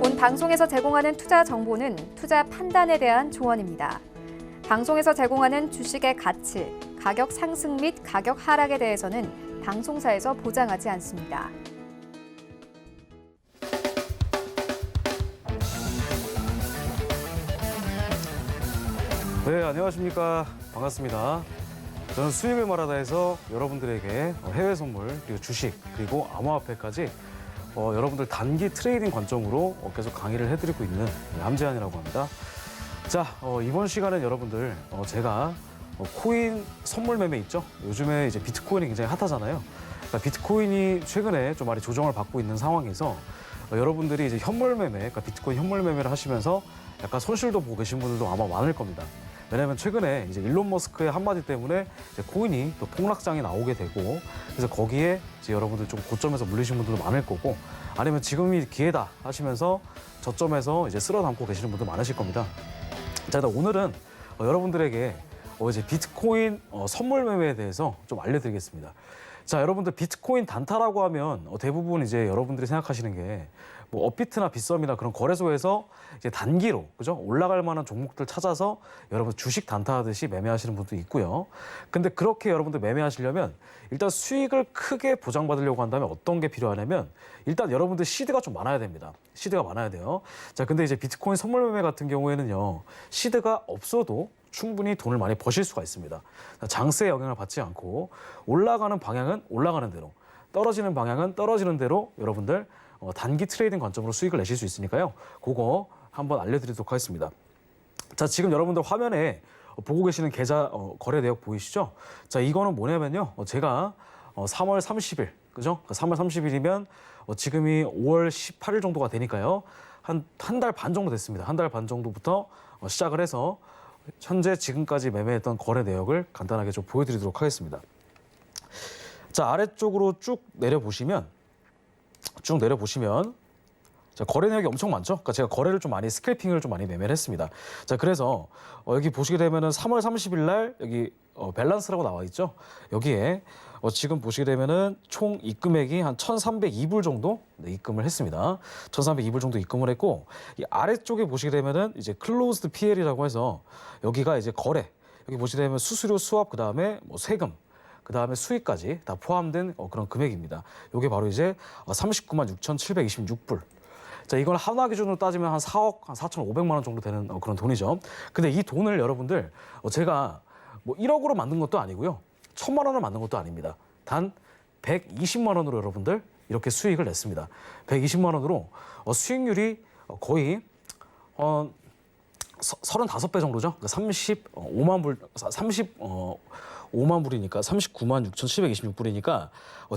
본 방송에서 제공하는 투자 정보는 투자 판단에 대한 조언입니다. 방송에서 제공하는 주식의 가치, 가격 상승 및 가격 하락에 대해서는 방송사에서 보장하지 않습니다. 네, 안녕하십니까. 반갑습니다. 저는 수익을 말하다에서 여러분들에게 해외 선물, 그리고 주식, 그리고 암호화폐까지 여러분들 단기 트레이딩 관점으로 계속 강의를 해드리고 있는 함재환이라고 합니다. 자, 이번 시간엔 여러분들 제가 코인 선물 매매 있죠? 요즘에 이제 비트코인이 굉장히 핫하잖아요. 그러니까 비트코인이 최근에 좀 많이 조정을 받고 있는 상황에서 여러분들이 이제 현물 매매, 그러니까 비트코인 현물 매매를 하시면서 약간 손실도 보고 계신 분들도 아마 많을 겁니다. 왜냐하면 최근에 이제 일론 머스크의 한마디 때문에 이제 코인이 또 폭락장이 나오게 되고, 그래서 거기에 이제 여러분들 좀 고점에서 물리신 분들도 많을 거고, 아니면 지금이 기회다 하시면서 저점에서 이제 쓸어 담고 계시는 분도 많으실 겁니다. 자, 일단 오늘은 여러분들에게 이제 비트코인 선물 매매에 대해서 좀 알려드리겠습니다. 자, 여러분들 비트코인 단타라고 하면 대부분 이제 여러분들이 생각하시는 게 뭐 업비트나 빗썸이나 그런 거래소에서 이제 단기로, 그죠? 올라갈 만한 종목들 찾아서 여러분 주식 단타 하듯이 매매하시는 분도 있고요. 근데 그렇게 여러분들 매매하시려면 일단 수익을 크게 보장받으려고 한다면 어떤 게 필요하냐면 일단 여러분들 시드가 좀 많아야 됩니다. 시드가 많아야 돼요. 자, 근데 이제 비트코인 선물 매매 같은 경우에는요, 시드가 없어도 충분히 돈을 많이 버실 수가 있습니다. 장세의 영향을 받지 않고 올라가는 방향은 올라가는 대로, 떨어지는 방향은 떨어지는 대로 여러분들 단기 트레이딩 관점으로 수익을 내실 수 있으니까요. 그거 한번 알려드리도록 하겠습니다. 자, 지금 여러분들 화면에 보고 계시는 계좌 거래 내역 보이시죠? 자, 이거는 뭐냐면요. 제가 3월 30일, 그죠? 3월 30일이면 지금이 5월 18일 정도가 되니까요. 한 달 반 정도 됐습니다. 한 달 반 정도부터 시작을 해서 현재 지금까지 매매했던 거래 내역을 간단하게 좀 보여드리도록 하겠습니다. 자, 아래쪽으로 쭉 내려보시면 자, 거래 내역이 엄청 많죠? 그러니까 제가 거래를 좀 많이 스캘핑을 좀 많이 매매를 했습니다. 자, 그래서 여기 보시게 되면은 3월 30일 날 여기 밸런스라고 나와 있죠? 여기에 지금 보시게 되면은 총 입금액이 한 1,302불 정도 입금을 했습니다. 1,302불 정도 입금을 했고, 이 아래쪽에 보시게 되면은 이제 클로즈드 PL이라고 해서 여기가 이제 거래, 여기 보시게 되면 수수료, 수압, 그다음에 뭐 세금, 그다음에 수익까지 다 포함된 그런 금액입니다. 이게 바로 이제 39만 6,726불. 자, 이걸 한화 기준으로 따지면 한 4억 한 4,500만 원 정도 되는 그런 돈이죠. 근데 이 돈을 여러분들 제가 뭐 1억으로 만든 것도 아니고요. 1,000만 원을 만든 것도 아닙니다. 단 120만 원으로 여러분들 이렇게 수익을 냈습니다. 120만 원으로 수익률이 거의 35배 정도죠. 그러니까 35만 불, 35만 불이니까 39만 6,726불이니까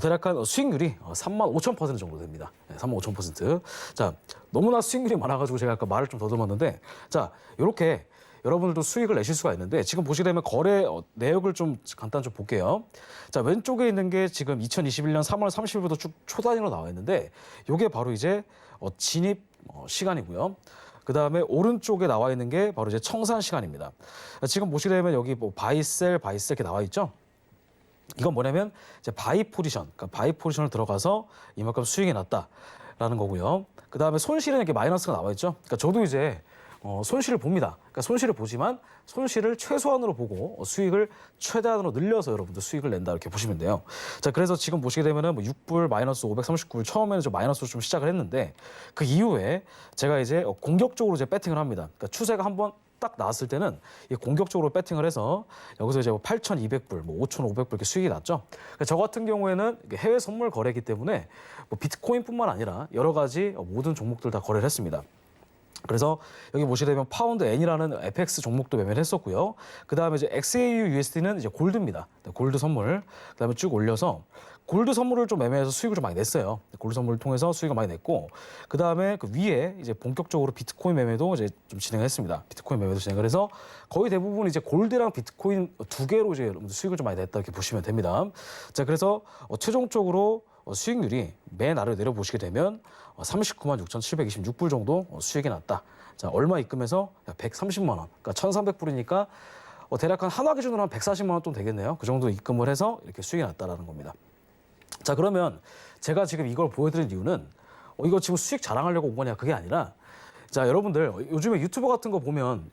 대략 한 수익률이 3만 5천% 정도 됩니다. 3만 5천%. 자, 너무나 수익률이 많아가지고 제가 아까 말을 좀 더듬었는데, 자, 이렇게 여러분들도 수익을 내실 수가 있는데, 지금 보시게 되면 거래 내역을 좀 간단 좀 볼게요. 자, 왼쪽에 있는 게 지금 2021년 3월 30일부터 쭉 초단위로 나와 있는데, 이게 바로 이제 진입 시간이고요. 그 다음에 오른쪽에 나와 있는 게 바로 이제 청산 시간입니다. 지금 보시게 되면 여기 뭐 바이셀 이렇게 나와 있죠. 이건 뭐냐면 이제 바이 포지션, 그러니까 바이 포지션을 들어가서 이만큼 수익이 났다라는 거고요. 그 다음에 손실은 이렇게 마이너스가 나와 있죠. 그러니까 저도 이제 손실을 봅니다. 그러니까 손실을 보지만 손실을 최소한으로 보고 수익을 최대한으로 늘려서 여러분들 수익을 낸다, 이렇게 보시면 돼요. 자, 그래서 지금 보시게 되면은 뭐 6불 마이너스 539불, 처음에는 좀 마이너스로 좀 시작을 했는데, 그 이후에 제가 이제 공격적으로 이제 배팅을 합니다. 그러니까 추세가 한번 딱 나왔을 때는 공격적으로 배팅을 해서 여기서 이제 8,200불, 뭐 5,500불 이렇게 수익이 났죠. 그러니까 저 같은 경우에는 해외 선물 거래이기 때문에 뭐 비트코인뿐만 아니라 여러 가지 모든 종목들 다 거래를 했습니다. 그래서 여기 보시게 되면 파운드 N이라는 FX 종목도 매매를 했었고요. 그 다음에 이제 XAU USD는 이제 골드입니다. 골드 선물. 그 다음에 쭉 올려서 골드 선물을 좀 매매해서 수익을 좀 많이 냈어요. 골드 선물을 통해서 수익을 많이 냈고, 그 다음에 그 위에 이제 본격적으로 비트코인 매매도 이제 좀 진행을 했습니다. 비트코인 매매도 진행을 해서 거의 대부분 이제 골드랑 비트코인 두 개로 이제 수익을 좀 많이 냈다, 이렇게 보시면 됩니다. 자, 그래서 최종적으로 수익률이 맨 아래로 내려보시게 되면 39만 6,726불 정도 수익이 났다. 자, 얼마 입금해서 130만 원, 그러니까 1,300불이니까 대략 한 한화 기준으로 한 140만 원 좀 되겠네요. 그 정도 입금을 해서 이렇게 수익이 났다라는 겁니다. 자, 그러면 제가 지금 이걸 보여드릴 이유는 이거 지금 수익 자랑하려고 온 거냐 그게 아니라 자 여러분들 요즘에 유튜버 같은 거 보면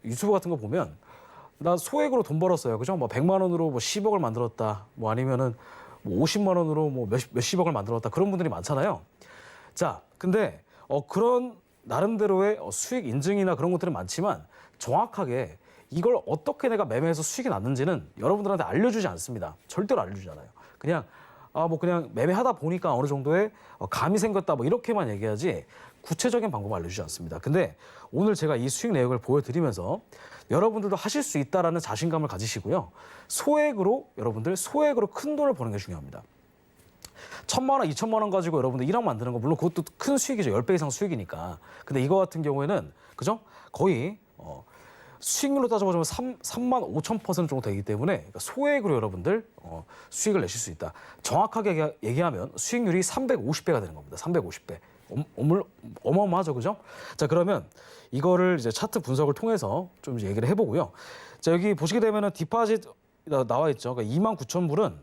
나 소액으로 돈 벌었어요. 그죠? 뭐 100만 원으로 뭐 10억을 만들었다. 뭐 아니면은 뭐 50만 원으로 뭐 몇십억을 만들었다. 그런 분들이 많잖아요. 자, 근데 그런 나름대로의 수익 인증이나 그런 것들은 많지만 정확하게 이걸 어떻게 내가 매매해서 수익이 났는지는 여러분들한테 알려주지 않습니다. 절대로 알려주잖아요. 그냥 뭐 그냥 매매하다 보니까 어느 정도의 감이 생겼다 뭐 이렇게만 얘기하지 구체적인 방법을 알려주지 않습니다. 근데 오늘 제가 이 수익 내역을 보여드리면서 여러분들도 하실 수 있다라는 자신감을 가지시고요. 여러분들 소액으로 큰 돈을 버는 게 중요합니다. 1,000만 원, 2,000만 원 가지고 여러분들 1억 만드는 거 물론 그것도 큰 수익이죠. 10배 이상 수익이니까. 근데 이거 같은 경우에는 그죠? 거의 수익률로 따져보자면 3만 5천% 정도 되기 때문에 그러니까 소액으로 여러분들 수익을 내실 수 있다. 정확하게 얘기하면 수익률이 350배가 되는 겁니다. 350배. 어마어마하죠, 그죠? 자, 그러면 이거를 이제 차트 분석을 통해서 좀 이제 얘기를 해보고요. 자, 여기 보시게 되면은 디파짓 나와 있죠. 그러니까 29,000불은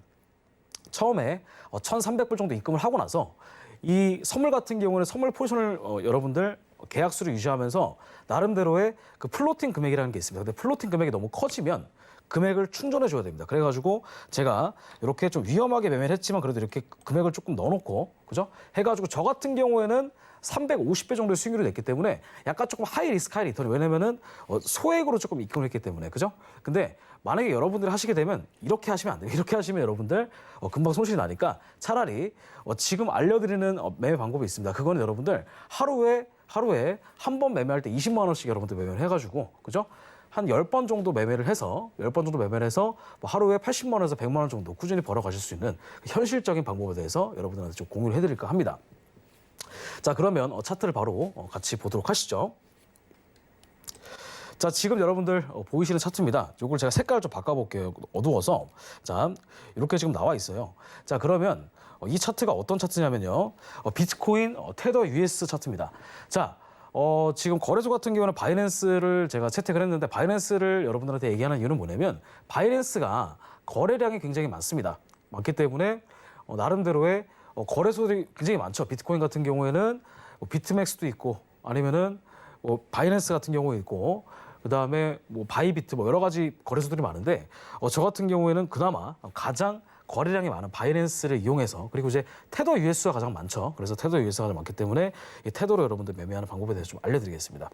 처음에 1,300불 정도 입금을 하고 나서 이 선물 같은 경우는 선물 포지션을 여러분들 계약수를 유지하면서 나름대로의 그 플로팅 금액이라는 게 있습니다. 근데 플로팅 금액이 너무 커지면 금액을 충전해 줘야 됩니다. 그래가지고 제가 이렇게 좀 위험하게 매매를 했지만 그래도 이렇게 금액을 조금 넣어놓고 그죠? 해가지고 저 같은 경우에는 350배 정도의 수익률이 냈기 때문에 약간 조금 하이 리스크 하이 리턴 왜냐면은 소액으로 조금 입금을 했기 때문에 그죠? 근데 만약에 여러분들이 하시게 되면 이렇게 하시면 안 돼요. 이렇게 하시면 여러분들 금방 손실이 나니까 차라리 지금 알려드리는 매매 방법이 있습니다. 그거는 여러분들 하루에 한 번 매매할 때 20만 원씩 여러분들 매매를 해가지고 그죠? 한 10번 정도 매매를 해서 뭐 하루에 80만 원에서 100만 원 정도 꾸준히 벌어가실 수 있는 현실적인 방법에 대해서 여러분들한테 좀 공유를 해드릴까 합니다. 자, 그러면 차트를 바로 같이 보도록 하시죠. 자, 지금 여러분들 보이시는 차트입니다. 이걸 제가 색깔을 좀 바꿔볼게요. 어두워서. 자, 이렇게 지금 나와 있어요. 자, 그러면 이 차트가 어떤 차트냐면요. 비트코인 테더 US 차트입니다. 자, 지금 거래소 같은 경우는 바이낸스를 제가 채택을 했는데 바이낸스를 여러분들한테 얘기하는 이유는 뭐냐면 바이낸스가 거래량이 굉장히 많습니다. 많기 때문에 나름대로의 거래소들이 굉장히 많죠. 비트코인 같은 경우에는 비트맥스도 있고 아니면은 바이낸스 같은 경우에 있고 그다음에 바이비트 여러 가지 거래소들이 많은데 저 같은 경우에는 그나마 가장 거래량이 많은 바이낸스를 이용해서 그리고 이제 테더 US가 가장 많죠. 그래서 테더 US가 가장 많기 때문에 이 테더로 여러분들 매매하는 방법에 대해서 좀 알려드리겠습니다.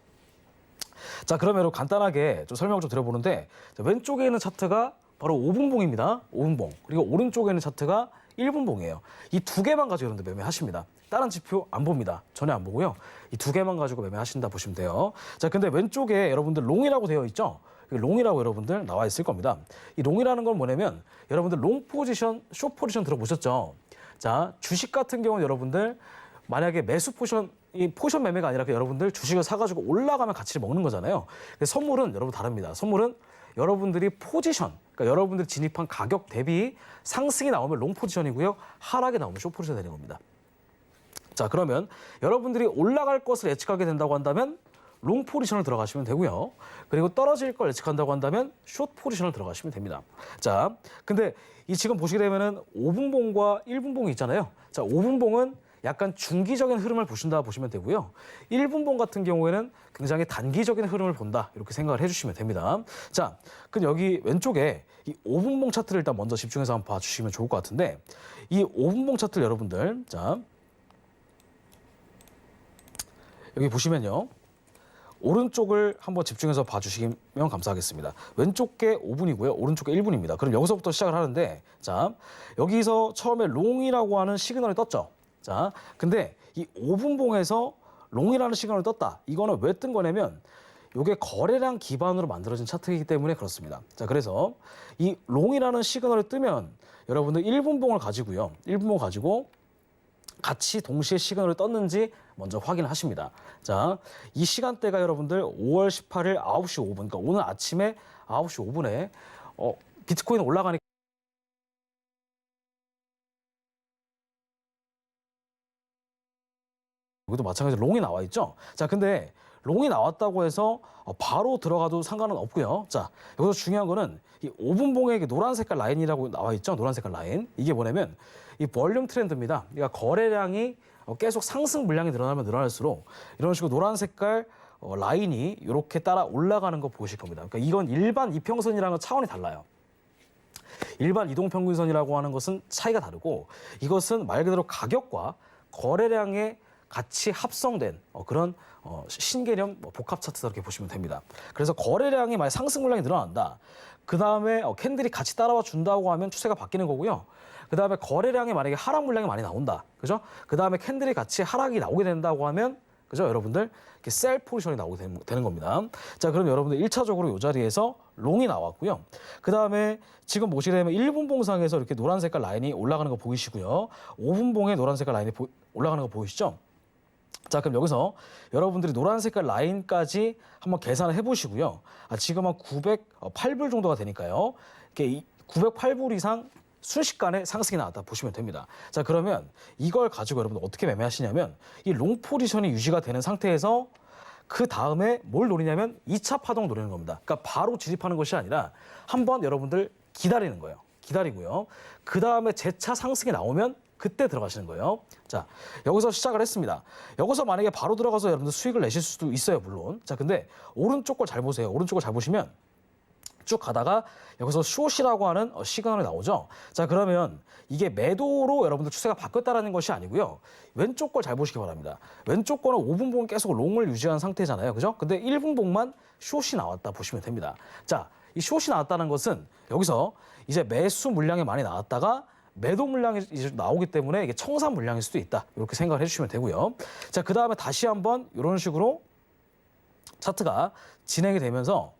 자, 그러면 여러분 간단하게 좀 설명을 좀 드려보는데 왼쪽에 있는 차트가 바로 5분봉입니다. 5분봉. 그리고 오른쪽에 있는 차트가 1분봉이에요. 이 두 개만 가지고 여러분들 매매하십니다. 다른 지표 안 봅니다. 전혀 안 보고요. 이 두 개만 가지고 매매하신다 보시면 돼요. 자, 근데 왼쪽에 여러분들 롱이라고 되어 있죠? 롱이라고 여러분들 나와 있을 겁니다. 이 롱이라는 건 뭐냐면 여러분들 롱 포지션, 숏 포지션 들어보셨죠? 자, 주식 같은 경우는 여러분들 만약에 매수 포지션, 이 포지션 매매가 아니라 여러분들 주식을 사가지고 올라가면 가치를 먹는 거잖아요. 근데 선물은 여러분 다릅니다. 선물은 여러분들이 포지션, 그러니까 여러분들이 진입한 가격 대비 상승이 나오면 롱 포지션이고요. 하락이 나오면 숏 포지션 되는 겁니다. 자, 그러면 여러분들이 올라갈 것을 예측하게 된다고 한다면 롱 포지션을 들어가시면 되고요. 그리고 떨어질 걸 예측한다고 한다면 숏 포지션을 들어가시면 됩니다. 자, 근데 이 지금 보시게 되면은 5분봉과 1분봉이 있잖아요. 자, 5분봉은 약간 중기적인 흐름을 보신다 보시면 되고요. 1분봉 같은 경우에는 굉장히 단기적인 흐름을 본다 이렇게 생각을 해주시면 됩니다. 자, 그럼 여기 왼쪽에 이 5분봉 차트를 일단 먼저 집중해서 한번 봐주시면 좋을 것 같은데 이 5분봉 차트를 여러분들 자 여기 보시면요. 오른쪽을 한번 집중해서 봐주시면 감사하겠습니다. 왼쪽 게 5분이고요. 오른쪽 게 1분입니다. 그럼 여기서부터 시작을 하는데 자 여기서 처음에 롱이라고 하는 시그널이 떴죠. 자 근데 이 5분봉에서 롱이라는 시그널이 떴다. 이거는 왜 뜬 거냐면 이게 거래량 기반으로 만들어진 차트이기 때문에 그렇습니다. 자 그래서 이 롱이라는 시그널이 뜨면 여러분들 1분봉을 가지고요. 1분봉 가지고 같이 동시에 시그널을 떴는지 먼저 확인을 하십니다. 자, 이 시간대가 여러분들 5월 18일 9시 5분, 그러니까 오늘 아침에 9시 5분에 비트코인 올라가니까 여기도 마찬가지로 롱이 나와 있죠. 자, 근데 롱이 나왔다고 해서 바로 들어가도 상관은 없고요. 자, 여기서 중요한 거는 이 5분봉의 노란 색깔 라인이라고 나와 있죠. 노란 색깔 라인. 이게 뭐냐면 이 볼륨 트렌드입니다. 그러니까 거래량이 계속 상승 물량이 늘어나면 늘어날수록 이런 식으로 노란 색깔 라인이 이렇게 따라 올라가는 거 보실 겁니다. 그러니까 이건 일반 이평선이랑은 차원이 달라요. 일반 이동평균선이라고 하는 것은 차이가 다르고 이것은 말 그대로 가격과 거래량의 같이 합성된 그런 신개념 복합 차트다 이렇게 보시면 됩니다. 그래서 거래량이 만약 상승 물량이 늘어난다. 그 다음에 캔들이 같이 따라와 준다고 하면 추세가 바뀌는 거고요. 그 다음에 거래량이 만약에 하락 물량이 많이 나온다. 그죠? 그 다음에 캔들이 같이 하락이 나오게 된다고 하면 그죠? 여러분들 이렇게 셀 포지션이 나오게 되는 겁니다. 자, 그럼 여러분들 1차적으로 이 자리에서 롱이 나왔고요. 그 다음에 지금 보시게 되면 1분 봉상에서 이렇게 노란 색깔 라인이 올라가는 거 보이시고요. 5분 봉에 노란 색깔 라인이 올라가는 거 보이시죠? 자, 그럼 여기서 여러분들이 노란 색깔 라인까지 한번 계산을 해보시고요. 지금 한 908불 정도가 되니까요. 이렇게 908불 이상 순식간에 상승이 나왔다 보시면 됩니다. 자, 그러면 이걸 가지고 여러분들 어떻게 매매하시냐면 이 롱 포지션이 유지가 되는 상태에서 그 다음에 뭘 노리냐면 2차 파동 노리는 겁니다. 그러니까 바로 진입하는 것이 아니라 한번 여러분들 기다리는 거예요. 기다리고요. 그 다음에 재차 상승이 나오면 그때 들어가시는 거예요. 자, 여기서 시작을 했습니다. 여기서 만약에 바로 들어가서 여러분들 수익을 내실 수도 있어요, 물론. 자, 근데 오른쪽 걸 잘 보세요. 오른쪽 걸 잘 보시면 쭉 가다가 여기서 숏이라고 하는 시그널이 나오죠. 자, 그러면 이게 매도로 여러분들 추세가 바뀌었다라는 것이 아니고요. 왼쪽 걸 잘 보시기 바랍니다. 왼쪽 거는 5분 봉은 계속 롱을 유지한 상태잖아요. 그죠? 근데 1분 봉만 숏이 나왔다 보시면 됩니다. 자, 이 숏이 나왔다는 것은 여기서 이제 매수 물량이 많이 나왔다가 매도 물량이 이제 나오기 때문에 이게 청산 물량일 수도 있다. 이렇게 생각을 해주시면 되고요. 자, 그 다음에 다시 한번 이런 식으로 차트가 진행이 되면서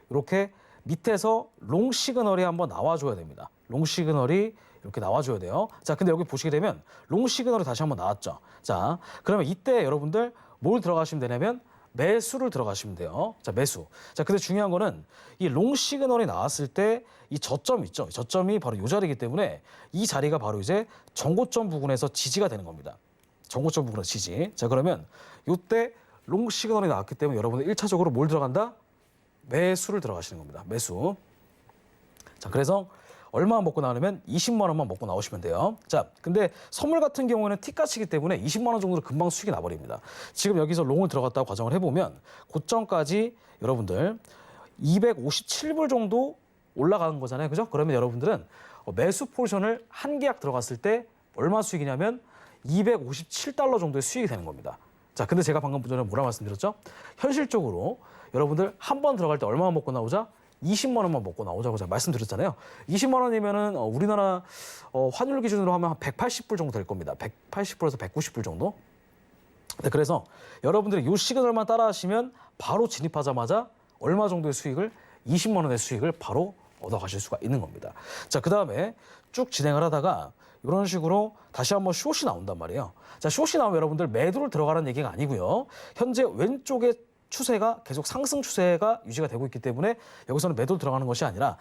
이렇게 밑에서 롱 시그널이 한번 나와줘야 됩니다. 롱 시그널이 이렇게 나와줘야 돼요. 자, 근데 여기 보시게 되면 롱 시그널이 다시 한번 나왔죠. 자, 그러면 이때 여러분들 뭘 들어가시면 되냐면 매수를 들어가시면 돼요. 자, 매수. 자, 근데 중요한 거는 이 롱 시그널이 나왔을 때 이 저점 있죠. 저점이 바로 이 자리이기 때문에 이 자리가 바로 이제 정고점 부근에서 지지가 되는 겁니다. 정고점 부근에서 지지. 자, 그러면 이때 롱 시그널이 나왔기 때문에 여러분들 1차적으로 뭘 들어간다? 매수를 들어가시는 겁니다. 매수. 자, 그래서 얼마 먹고 나오냐면 20만 원만 먹고 나오시면 돼요. 자, 근데 선물 같은 경우에는 티까치기 때문에 20만 원 정도로 금방 수익이 나버립니다. 지금 여기서 롱을 들어갔다고 가정을 해보면 고점까지 여러분들 257불 정도 올라가는 거잖아요. 그죠? 그러면 여러분들은 매수 포지션을 한 계약 들어갔을 때 얼마 수익이냐면 257달러 정도의 수익이 되는 겁니다. 자, 근데 제가 방금 전에 뭐라 말씀드렸죠? 현실적으로 여러분들 한 번 들어갈 때 얼마만 먹고 나오자? 20만 원만 먹고 나오자고 제가 말씀드렸잖아요. 20만 원이면은 우리나라 환율 기준으로 하면 한 180불 정도 될 겁니다. 180불에서 190불 정도. 네, 그래서 여러분들이 이 시그널만 따라 하시면 바로 진입하자마자 얼마 정도의 수익을 20만 원의 수익을 바로 얻어 가실 수가 있는 겁니다. 자, 그다음에 쭉 진행을 하다가 이런 식으로 다시 한번 숏이 나온단 말이에요. 자, 숏이 나오면 여러분들 매도를 들어가라는 얘기가 아니고요. 현재 왼쪽에 추세가 계속 상승 추세가 유지가 되고 있기 때문에 여기서는 매도를 들어가는 것이 아니라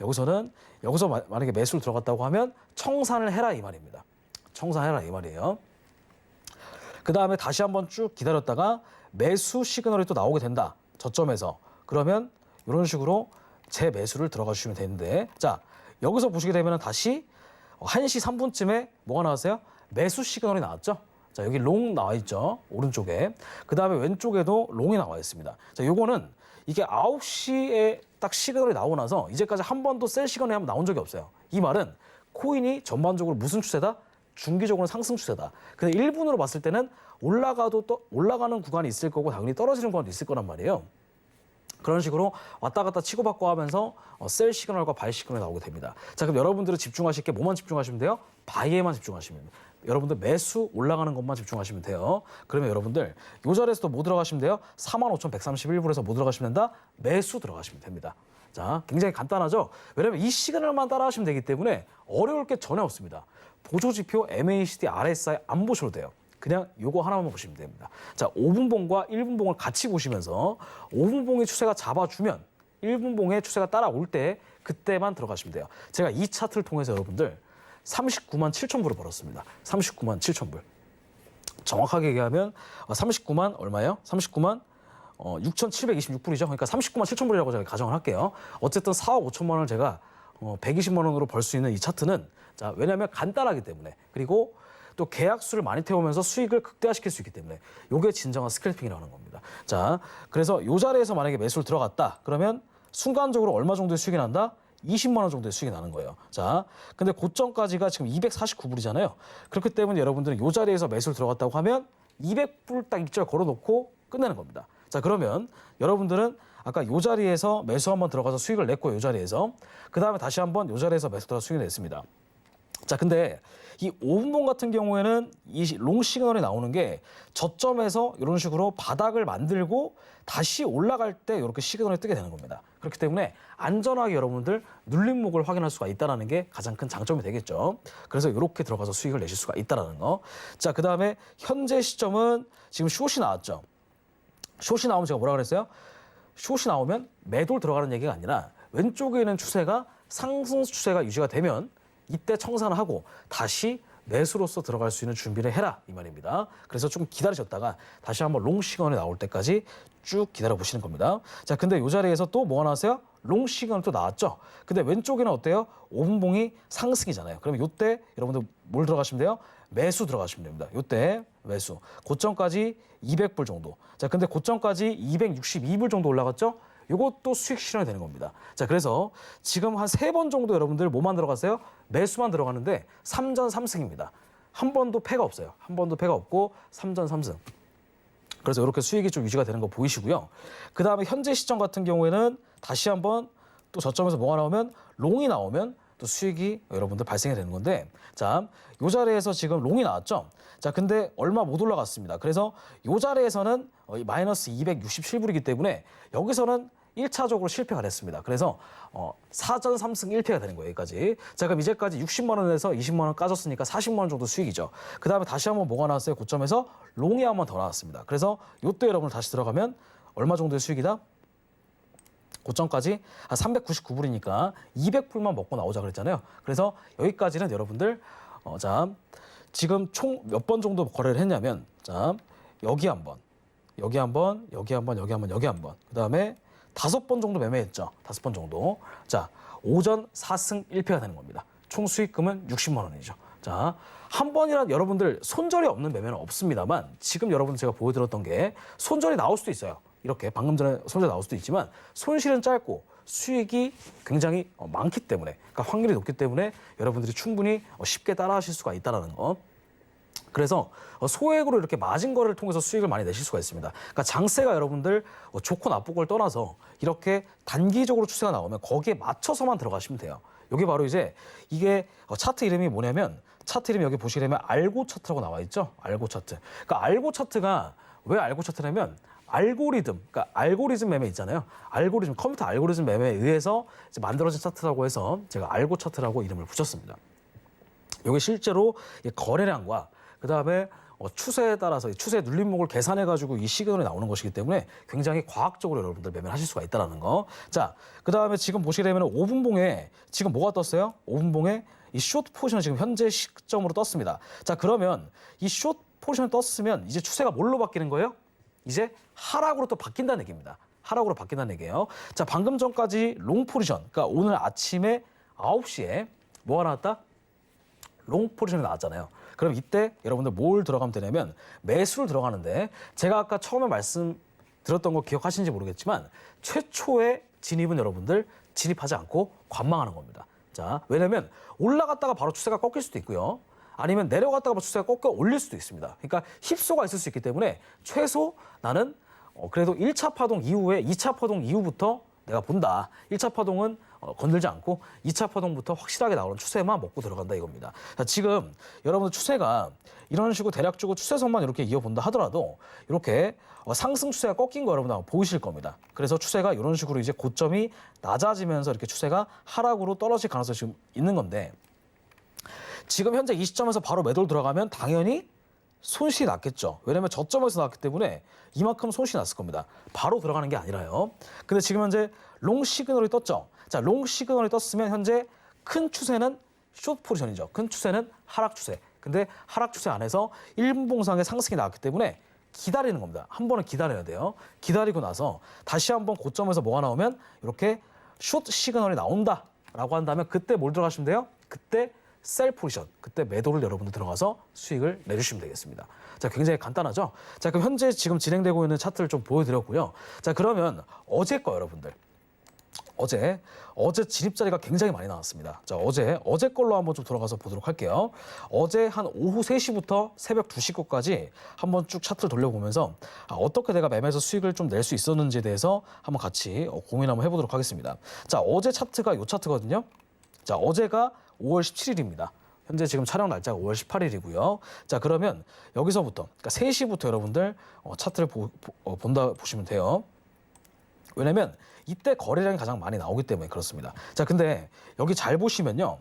여기서 만약에 매수를 들어갔다고 하면 청산을 해라 이 말입니다. 청산해라 이 말이에요. 그 다음에 다시 한번 쭉 기다렸다가 매수 시그널이 또 나오게 된다. 저점에서. 그러면 이런 식으로 재매수를 들어가 주시면 되는데, 자, 여기서 보시게 되면 다시 1시 3분쯤에 뭐가 나왔어요? 매수 시그널이 나왔죠? 자, 여기 롱 나와 있죠. 오른쪽에. 그 다음에 왼쪽에도 롱이 나와 있습니다. 자, 요거는 이게 9시에 딱 시그널이 나오고 나서 이제까지 한 번도 셀 시그널이 한번 나온 적이 없어요. 이 말은 코인이 전반적으로 무슨 추세다? 중기적으로는 상승 추세다. 근데 1분으로 봤을 때는 올라가도 또 올라가는 구간이 있을 거고 당연히 떨어지는 구간도 있을 거란 말이에요. 그런 식으로 왔다 갔다 치고받고 하면서 셀 시그널과 바이 시그널이 나오게 됩니다. 자, 그럼 여러분들은 집중하실 게 뭐만 집중하시면 돼요? 바이에만 집중하시면 돼요. 여러분들 매수 올라가는 것만 집중하시면 돼요. 그러면 여러분들 이 자리에서도 뭐 들어가시면 돼요? 45,131불에서 뭐 들어가시면 된다? 매수 들어가시면 됩니다. 자, 굉장히 간단하죠? 왜냐면 이 시그널만 따라하시면 되기 때문에 어려울 게 전혀 없습니다. 보조지표 MACD, RSI 안 보셔도 돼요. 그냥 요거 하나만 보시면 됩니다. 자, 5분 봉과 1분 봉을 같이 보시면서 5분 봉의 추세가 잡아주면 1분 봉의 추세가 따라올 때 그때만 들어가시면 돼요. 제가 이 차트를 통해서 여러분들 39만 7천 불을 벌었습니다. 39만 7천 불. 정확하게 얘기하면 39만 얼마예요? 39만 6,726불이죠. 그러니까 39만 7천 불이라고 제가 가정을 할게요. 어쨌든 4억 5천만 원을 제가 120만 원으로 벌 수 있는 이 차트는, 자, 왜냐하면 간단하기 때문에, 그리고 또 계약수를 많이 태우면서 수익을 극대화시킬 수 있기 때문에 이게 진정한 스캘핑이라는 겁니다. 자, 그래서 이 자리에서 만약에 매수를 들어갔다. 그러면 순간적으로 얼마 정도의 수익이 난다? 20만 원 정도의 수익이 나는 거예요. 자, 근데 고점까지가 지금 249불이잖아요. 그렇기 때문에 여러분들은 이 자리에서 매수를 들어갔다고 하면 200불 딱 입절 걸어놓고 끝내는 겁니다. 자, 그러면 여러분들은 아까 이 자리에서 매수 한번 들어가서 수익을 냈고 이 자리에서 그 다음에 다시 한번 이 자리에서 매수 들어가서 수익을 냈습니다. 자, 근데 이 5분봉 같은 경우에는 이 롱 시그널이 나오는 게 저점에서 이런 식으로 바닥을 만들고 다시 올라갈 때 이렇게 시그널이 뜨게 되는 겁니다. 그렇기 때문에 안전하게 여러분들 눌림목을 확인할 수가 있다는 게 가장 큰 장점이 되겠죠. 그래서 이렇게 들어가서 수익을 내실 수가 있다는 거. 자, 그 다음에 현재 시점은 지금 숏이 나왔죠. 숏이 나오면 제가 뭐라 그랬어요? 숏이 나오면 매도를 들어가는 얘기가 아니라 왼쪽에 있는 추세가 상승 추세가 유지가 되면 이때 청산을 하고 다시 매수로서 들어갈 수 있는 준비를 해라 이 말입니다. 그래서 좀 기다리셨다가 다시 한번 롱 시그널이 나올 때까지 쭉 기다려 보시는 겁니다. 자, 근데 이 자리에서 또 뭐가 나왔어요? 롱 시그널 또 나왔죠. 근데 왼쪽에는 어때요? 5분봉이 상승이잖아요. 그러면 이때 여러분들 뭘 들어가시면 돼요? 매수 들어가시면 됩니다. 이때 매수. 고점까지 200불 정도. 자, 근데 고점까지 262불 정도 올라갔죠? 이것도 수익 실현이 되는 겁니다. 자, 그래서 지금 한 3번 정도 여러분들 뭐만 들어갔어요? 매수만 들어가는데 3전 3승입니다. 한 번도 패가 없어요. 한 번도 패가 없고 3전 3승. 그래서 이렇게 수익이 좀 유지가 되는 거 보이시고요. 그 다음에 현재 시점 같은 경우에는 다시 한번 또 저점에서 뭐가 나오면 롱이 나오면 또 수익이 여러분들 발생이 되는 건데, 자, 요 자리에서 지금 롱이 나왔죠. 자, 근데 얼마 못 올라갔습니다. 그래서 요 자리에서는 마이너스 267불이기 때문에 여기서는 1차적으로 실패가 됐습니다. 그래서 4전 3승 1패가 되는 거예요, 여기까지. 자, 그럼 이제까지 60만 원에서 20만 원 까졌으니까 40만 원 정도 수익이죠. 그 다음에 다시 한번 뭐가 나왔어요? 고점에서 롱이 한번 더 나왔습니다. 그래서 요때 여러분들 다시 들어가면 얼마 정도의 수익이다? 고점까지 한 399불이니까 200불만 먹고 나오자 그랬잖아요. 그래서 여기까지는 여러분들 자, 지금 총 몇 번 정도 거래를 했냐면, 자, 여기 한 번, 여기 한 번, 여기 한 번, 여기 한 번, 여기 한 번. 그다음에 5번 정도 매매했죠. 5번 정도. 자, 5전 4승 1패가 되는 겁니다. 총 수익금은 60만 원이죠. 자, 한 번이라도 여러분들 손절이 없는 매매는 없습니다만 지금 여러분 제가 보여드렸던 게 손절이 나올 수도 있어요. 이렇게 방금 전에 손절 나올 수도 있지만 손실은 짧고 수익이 굉장히 많기 때문에, 그러니까 확률이 높기 때문에 여러분들이 충분히 쉽게 따라하실 수가 있다는 거. 그래서 소액으로 이렇게 마진 거래를 통해서 수익을 많이 내실 수가 있습니다. 그러니까 장세가 여러분들 좋고 나쁘고를 떠나서 이렇게 단기적으로 추세가 나오면 거기에 맞춰서만 들어가시면 돼요. 이게 바로 이제 이게 차트 이름이 뭐냐면, 차트 이름이 여기 보시려면 알고 차트라고 나와 있죠. 알고 차트. 그러니까 알고 차트가 왜 알고 차트냐면 알고리즘, 그러니까 알고리즘 매매 있잖아요. 알고리즘, 컴퓨터 알고리즘 매매에 의해서 이제 만들어진 차트라고 해서 제가 알고 차트라고 이름을 붙였습니다. 이게 실제로 거래량과 그 다음에 추세에 따라서 추세 눌림목을 계산해가지고 이 시그널이 나오는 것이기 때문에 굉장히 과학적으로 여러분들 매매를 하실 수가 있다는 거. 자, 그 다음에 지금 보시게 되면 5분봉에 지금 뭐가 떴어요? 5분봉에 이 숏 포지션이 지금 현재 시점으로 떴습니다. 자, 그러면 이 숏 포지션이 떴으면 이제 추세가 뭘로 바뀌는 거예요? 이제 하락으로 또 바뀐다는 얘기입니다. 하락으로 바뀐다는 얘기예요. 자, 방금 전까지 롱 포지션, 그러니까 오늘 아침에 9시에 뭐가 나왔다? 롱 포지션이 나왔잖아요. 그럼 이때 여러분들 뭘 들어가면 되냐면 매수를 들어가는데, 제가 아까 처음에 말씀드렸던 거 기억하시는지 모르겠지만 최초의 진입은 여러분들 진입하지 않고 관망하는 겁니다. 자, 왜냐면 올라갔다가 바로 추세가 꺾일 수도 있고요. 아니면 내려갔다가 추세가 꺾여 올릴 수도 있습니다. 그러니까 힙소가 있을 수 있기 때문에 최소 나는 그래도 1차 파동 이후에 2차 파동 이후부터 내가 본다. 1차 파동은 건들지 않고 2차 파동부터 확실하게 나오는 추세만 먹고 들어간다 이겁니다. 자, 지금 여러분들 추세가 이런 식으로 대략적으로 추세선만 이렇게 이어본다 하더라도 이렇게 상승 추세가 꺾인 거 여러분 보이실 겁니다. 그래서 추세가 이런 식으로 이제 고점이 낮아지면서 이렇게 추세가 하락으로 떨어질 가능성이 지금 있는 건데, 지금 현재 이 시점에서 바로 매도를 들어가면 당연히 손실이 났겠죠. 왜냐면 저점에서 나왔기 때문에 이만큼 손실이 났을 겁니다. 바로 들어가는 게 아니라요. 근데 지금 현재 롱 시그널이 떴죠. 자, 롱 시그널이 떴으면 현재 큰 추세는 숏 포지션이죠. 큰 추세는 하락 추세. 근데 하락 추세 안에서 1분봉상의 상승이 나왔기 때문에 기다리는 겁니다. 한 번은 기다려야 돼요. 기다리고 나서 다시 한번 고점에서 뭐가 나오면 이렇게 숏 시그널이 나온다라고 한다면 그때 뭘 들어가시면 돼요? 그때 셀 포지션, 그때 매도를 여러분들 들어가서 수익을 내주시면 되겠습니다. 자, 굉장히 간단하죠? 자, 그럼 현재 지금 진행되고 있는 차트를 좀 보여드렸고요. 자, 그러면 어제 거 여러분들. 어제 진입 자리가 굉장히 많이 나왔습니다. 자, 어제 걸로 한번 좀 돌아가서 보도록 할게요. 어제 한 오후 3시부터 새벽 2시 거까지 한번 쭉 차트를 돌려보면서 어떻게 내가 매매에서 수익을 좀 낼 수 있었는지에 대해서 한번 같이 고민 한번 해보도록 하겠습니다. 자, 어제 차트가 이 차트거든요. 자, 어제가 5월 17일입니다. 현재 지금 촬영 날짜가 5월 18일이고요. 자, 그러면 여기서부터, 그러니까 3시부터 여러분들 차트를 보시면 돼요. 왜냐면 이때 거래량이 가장 많이 나오기 때문에 그렇습니다. 자, 근데 여기 잘 보시면요.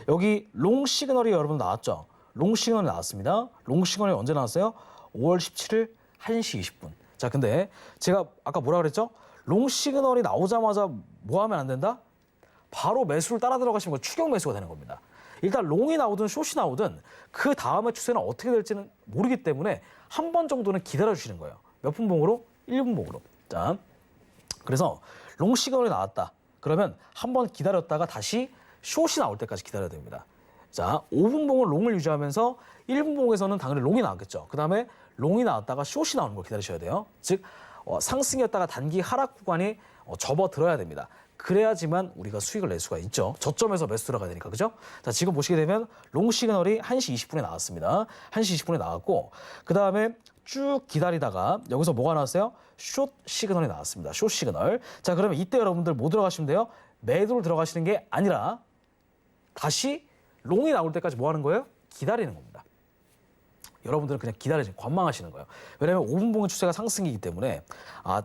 여기 롱 시그널이 여러분 나왔죠? 롱 시그널이 나왔습니다. 롱 시그널이 언제 나왔어요? 5월 17일 1시 20분. 자, 근데 제가 아까 뭐라 그랬죠? 롱 시그널이 나오자마자 뭐 하면 안 된다? 바로 매수를 따라 들어가시면 추격 매수가 되는 겁니다. 일단 롱이 나오든 숏이 나오든 그 다음의 추세는 어떻게 될지는 모르기 때문에 한 번 정도는 기다려 주시는 거예요. 몇 분 봉으로? 1분 봉으로. 자, 그래서 롱 시그널이 나왔다. 그러면 한 번 기다렸다가 다시 숏이 나올 때까지 기다려야 됩니다. 자, 5분 봉을 롱을 유지하면서 1분 봉에서는 당연히 롱이 나왔겠죠. 그 다음에 롱이 나왔다가 숏이 나오는 걸 기다리셔야 돼요. 즉 상승이었다가 단기 하락 구간이 접어들어야 됩니다. 그래야지만 우리가 수익을 낼 수가 있죠. 저점에서 매수 들어가야 되니까, 그죠? 자, 지금 보시게 되면 롱 시그널이 1시 20분에 나왔습니다. 1시 20분에 나왔고, 그 다음에 쭉 기다리다가 여기서 뭐가 나왔어요? 숏 시그널이 나왔습니다. 숏 시그널. 자, 그러면 이때 여러분들 뭐 들어가시면 돼요? 매도를 들어가시는 게 아니라 다시 롱이 나올 때까지 뭐 하는 거예요? 기다리는 겁니다. 여러분들은 그냥 기다리시는, 관망하시는 거예요. 왜냐하면 5분 봉의 추세가 상승이기 때문에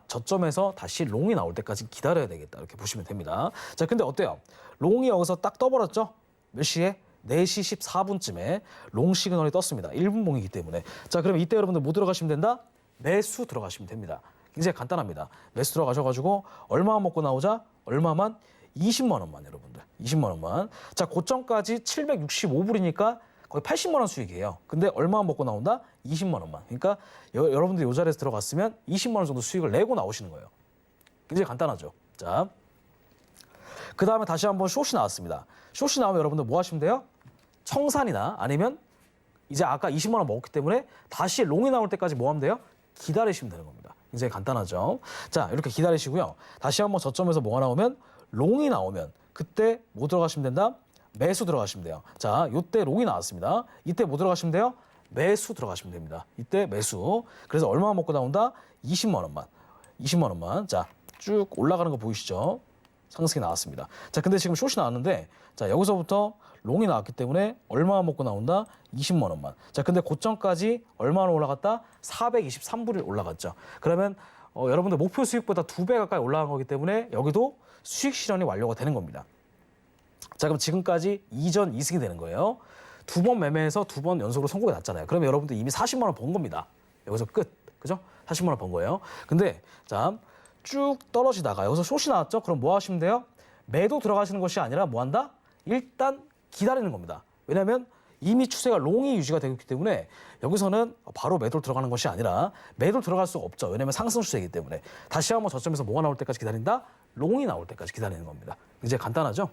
저점에서 다시 롱이 나올 때까지 기다려야 되겠다. 이렇게 보시면 됩니다. 자, 근데 어때요? 롱이 여기서 딱 떠버렸죠? 몇 시에? 4시 14분쯤에 롱 시그널이 떴습니다. 1분 봉이기 때문에. 자, 그러면 이때 여러분들 뭐 들어가시면 된다? 매수 들어가시면 됩니다. 굉장히 간단합니다. 매수 들어가셔가지고 얼마만 먹고 나오자? 얼마만? 20만 원만 여러분들. 20만 원만. 자, 고점까지 765불이니까 거의 80만 원 수익이에요. 근데 얼마만 먹고 나온다? 20만 원만. 그러니까 여러분들 이 자리에서 들어갔으면 20만 원 정도 수익을 내고 나오시는 거예요. 굉장히 간단하죠. 자, 그 다음에 다시 한번 숏이 나왔습니다. 숏이 나오면 여러분들 뭐 하시면 돼요? 청산이나 아니면 이제 아까 20만 원 먹었기 때문에 다시 롱이 나올 때까지 뭐 하면 돼요? 기다리시면 되는 겁니다. 굉장히 간단하죠. 자, 이렇게 기다리시고요. 다시 한번 저점에서 뭐가 나오면 롱이 나오면 그때 뭐 들어가시면 된다? 매수 들어가시면 돼요. 자, 요때 롱이 나왔습니다. 이때 뭐 들어가시면 돼요? 매수 들어가시면 됩니다. 이때 매수. 그래서 얼마 먹고 나온다? 20만 원만. 20만 원만. 자, 쭉 올라가는 거 보이시죠? 상승이 나왔습니다. 자, 근데 지금 숏이 나왔는데, 자, 여기서부터 롱이 나왔기 때문에 얼마 먹고 나온다? 20만 원만. 자, 근데 고점까지 얼마나 올라갔다? 423불이 올라갔죠. 그러면 여러분들 목표 수익보다 2배 가까이 올라간 거기 때문에 여기도 수익 실현이 완료가 되는 겁니다. 자, 그럼 지금까지 2전 2승이 되는 거예요. 2번 매매해서 2번 연속으로 성공이 났잖아요. 그러면 여러분들 이미 40만 원 번 겁니다. 여기서 끝. 그죠? 40만 원 번 거예요. 근데 자, 쭉 떨어지다가 여기서 숏이 나왔죠? 그럼 뭐 하시면 돼요? 매도 들어가시는 것이 아니라 뭐 한다? 일단 기다리는 겁니다. 왜냐하면 이미 추세가 롱이 유지가 되고 있기 때문에 여기서는 바로 매도를 들어가는 것이 아니라 매도를 들어갈 수가 없죠. 왜냐하면 상승 추세이기 때문에. 다시 한번 저점에서 뭐가 나올 때까지 기다린다? 롱이 나올 때까지 기다리는 겁니다. 이제 간단하죠?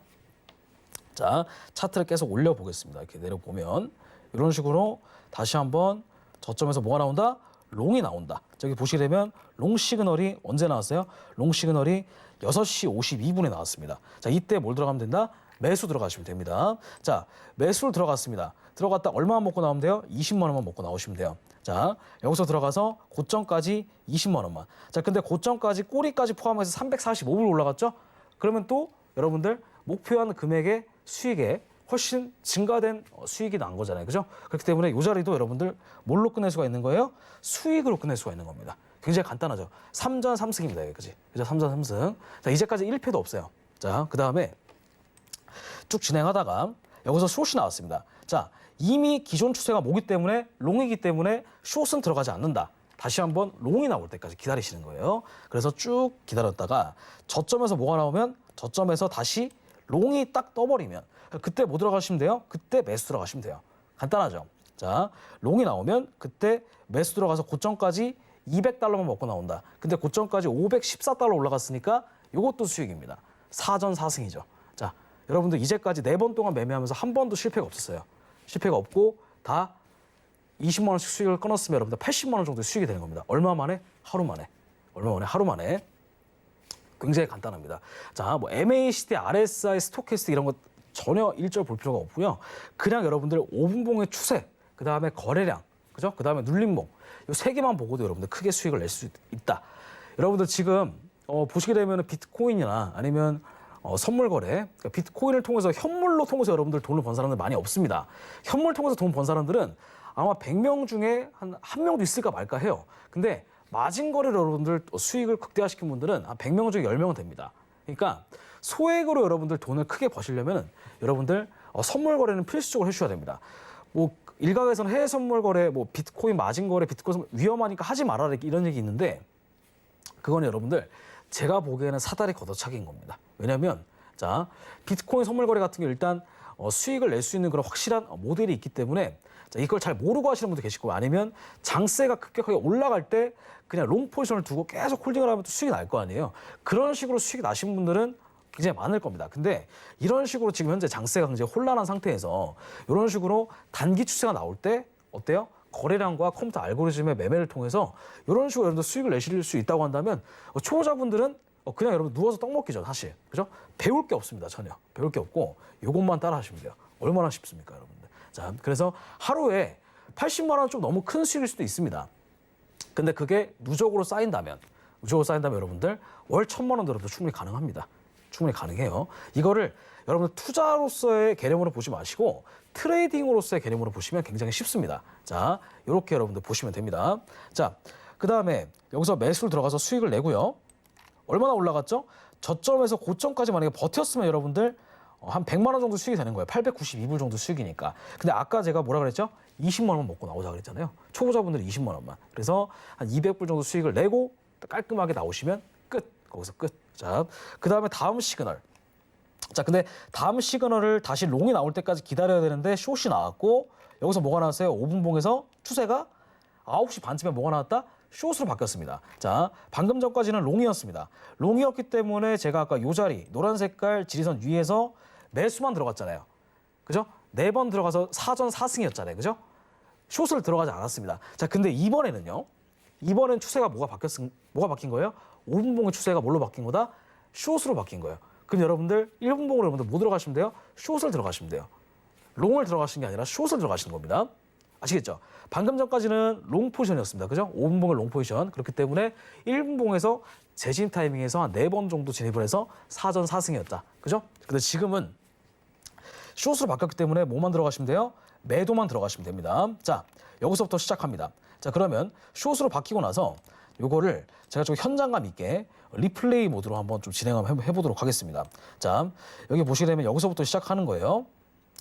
자, 차트를 계속 올려보겠습니다. 이렇게 내려보면 이런 식으로 다시 한번 저점에서 뭐가 나온다? 롱이 나온다. 저기 보시게 되면 롱 시그널이 언제 나왔어요? 롱 시그널이 6시 52분에 나왔습니다. 자, 이때 뭘 들어가면 된다? 매수 들어가시면 됩니다. 자, 매수를 들어갔습니다. 들어갔다 얼마만 먹고 나오면 돼요? 20만 원만 먹고 나오시면 돼요. 자, 여기서 들어가서 고점까지 20만 원만. 자, 근데 고점까지 꼬리까지 포함해서 345불 올라갔죠? 그러면 또 여러분들 목표한 금액의 수익에 훨씬 증가된 수익이 난 거잖아요. 그죠? 그렇기 때문에 이 자리도 여러분들 뭘로 끝낼 수가 있는 거예요? 수익으로 끝낼 수가 있는 겁니다. 굉장히 간단하죠. 3전 3승입니다. 여기까지. 그죠? 3전 3승. 자, 이제까지 1패도 없어요. 자, 그 다음에 쭉 진행하다가 여기서 숏이 나왔습니다. 자, 이미 기존 추세가 뭐기 때문에 롱이기 때문에 숏은 들어가지 않는다. 다시 한번 롱이 나올 때까지 기다리시는 거예요. 그래서 쭉 기다렸다가 저점에서 뭐가 나오면 저점에서 다시 롱이 딱 떠버리면 그때 뭐 들어가시면 돼요? 그때 매수 들어가시면 돼요. 간단하죠? 자, 롱이 나오면 그때 매수 들어가서 고점까지 200달러만 먹고 나온다. 근데 고점까지 514달러 올라갔으니까 이것도 수익입니다. 4전 4승이죠. 자, 여러분들 이제까지 4번 동안 매매하면서 한 번도 실패가 없었어요. 실패가 없고 다 20만 원씩 수익을 끊었으면 여러분들 80만 원 정도 수익이 되는 겁니다. 얼마 만에? 하루 만에. 얼마 만에? 하루 만에. 굉장히 간단합니다. 자, 뭐 MACD, RSI, 스토캐스틱 이런 거 전혀 일절 볼 필요가 없고요. 그냥 여러분들 5분봉의 추세, 그 다음에 거래량, 그죠? 그 다음에 눌림목, 이 3개만 보고도 여러분들 크게 수익을 낼 수 있다. 여러분들 지금 보시게 되면 비트코인이나 아니면 선물 거래, 그러니까 비트코인을 통해서 현물로 통해서 여러분들 돈을 번 사람들 많이 없습니다. 현물 통해서 돈 번 사람들은 아마 100명 중에 한 1명도 있을까 말까 해요. 근데 마진 거래로 여러분들 수익을 극대화시킨 분들은 한 100명 중에 10명은 됩니다. 그러니까 소액으로 여러분들 돈을 크게 버시려면 여러분들 선물 거래는 필수적으로 해주셔야 됩니다. 뭐 일각에서는 해외 선물 거래, 뭐 비트코인 마진 거래, 비트코인 위험하니까 하지 말아라 이런 얘기 있는데 그건 여러분들 제가 보기에는 사다리 걷어차기인 겁니다. 왜냐하면 자 비트코인 선물 거래 같은 게 일단 수익을 낼 수 있는 그런 확실한 모델이 있기 때문에 자, 이걸 잘 모르고 하시는 분도 계시고 아니면 장세가 급격하게 올라갈 때 그냥 롱 포지션을 두고 계속 홀딩을 하면 또 수익이 날 거 아니에요. 그런 식으로 수익이 나신 분들은 굉장히 많을 겁니다. 근데 이런 식으로 지금 현재 장세가 굉장히 혼란한 상태에서 이런 식으로 단기 추세가 나올 때 어때요? 거래량과 컴퓨터 알고리즘의 매매를 통해서 이런 식으로 여러분들 수익을 내실 수 있다고 한다면 초보자분들은 그냥 여러분 누워서 떡 먹기죠, 사실. 그죠? 배울 게 없습니다, 전혀. 배울 게 없고 이것만 따라 하시면 돼요. 얼마나 쉽습니까, 여러분들. 자, 그래서 하루에 80만 원 좀 너무 큰 수익일 수도 있습니다. 근데 그게 누적으로 쌓인다면 여러분들 월 1,000만 원 들어도 충분히 가능합니다. 충분히 가능해요. 이거를 여러분들 투자로서의 개념으로 보지 마시고 트레이딩으로서의 개념으로 보시면 굉장히 쉽습니다. 자, 이렇게 여러분들 보시면 됩니다. 자, 그 다음에 여기서 매수를 들어가서 수익을 내고요. 얼마나 올라갔죠? 저점에서 고점까지 만약에 버텼으면 여러분들 한 100만 원 정도 수익이 되는 거예요. 892불 정도 수익이니까. 근데 아까 제가 뭐라 그랬죠? 20만 원 먹고 나오자 그랬잖아요. 초보자분들이 20만 원만. 그래서 한 200불 정도 수익을 내고 깔끔하게 나오시면 끝. 거기서 끝. 자, 그 다음에 다음 시그널. 자, 근데 다음 시그널을 다시 롱이 나올 때까지 기다려야 되는데 숏이 나왔고 여기서 뭐가 나왔어요? 5분봉에서 추세가 9시 반쯤에 뭐가 나왔다? 숏으로 바뀌었습니다. 자, 방금 전까지는 롱이었습니다. 롱이었기 때문에 제가 아까 요 자리 노란 색깔 지리선 위에서 매수만 들어갔잖아요. 그죠? 4번 들어가서 4전 4승이었잖아요. 그죠? 숏을 들어가지 않았습니다. 자, 근데 이번에는요. 이번엔 추세가 뭐가 바뀐 거예요? 5분봉의 추세가 뭘로 바뀐 거다? 숏으로 바뀐 거예요. 그럼 여러분들 1분봉으로 여러분들 뭐 들어가시면 돼요? 숏을 들어가시면 돼요. 롱을 들어가시는 게 아니라 숏을 들어가시는 겁니다. 아시겠죠? 방금 전까지는 롱 포지션이었습니다. 그죠? 5분봉의 롱 포지션. 그렇기 때문에 1분봉에서 재진 타이밍에서 한 4번 정도 진입을 해서 4전 4승이었다. 그죠? 근데 지금은 숏으로 바뀌었기 때문에 뭐만 들어가시면 돼요? 매도만 들어가시면 됩니다. 자, 여기서부터 시작합니다. 자, 그러면 숏으로 바뀌고 나서 요거를 제가 좀 현장감 있게 리플레이 모드로 한번 좀 진행 한번 해보도록 하겠습니다. 자, 여기 보시게 되면 여기서부터 시작하는 거예요.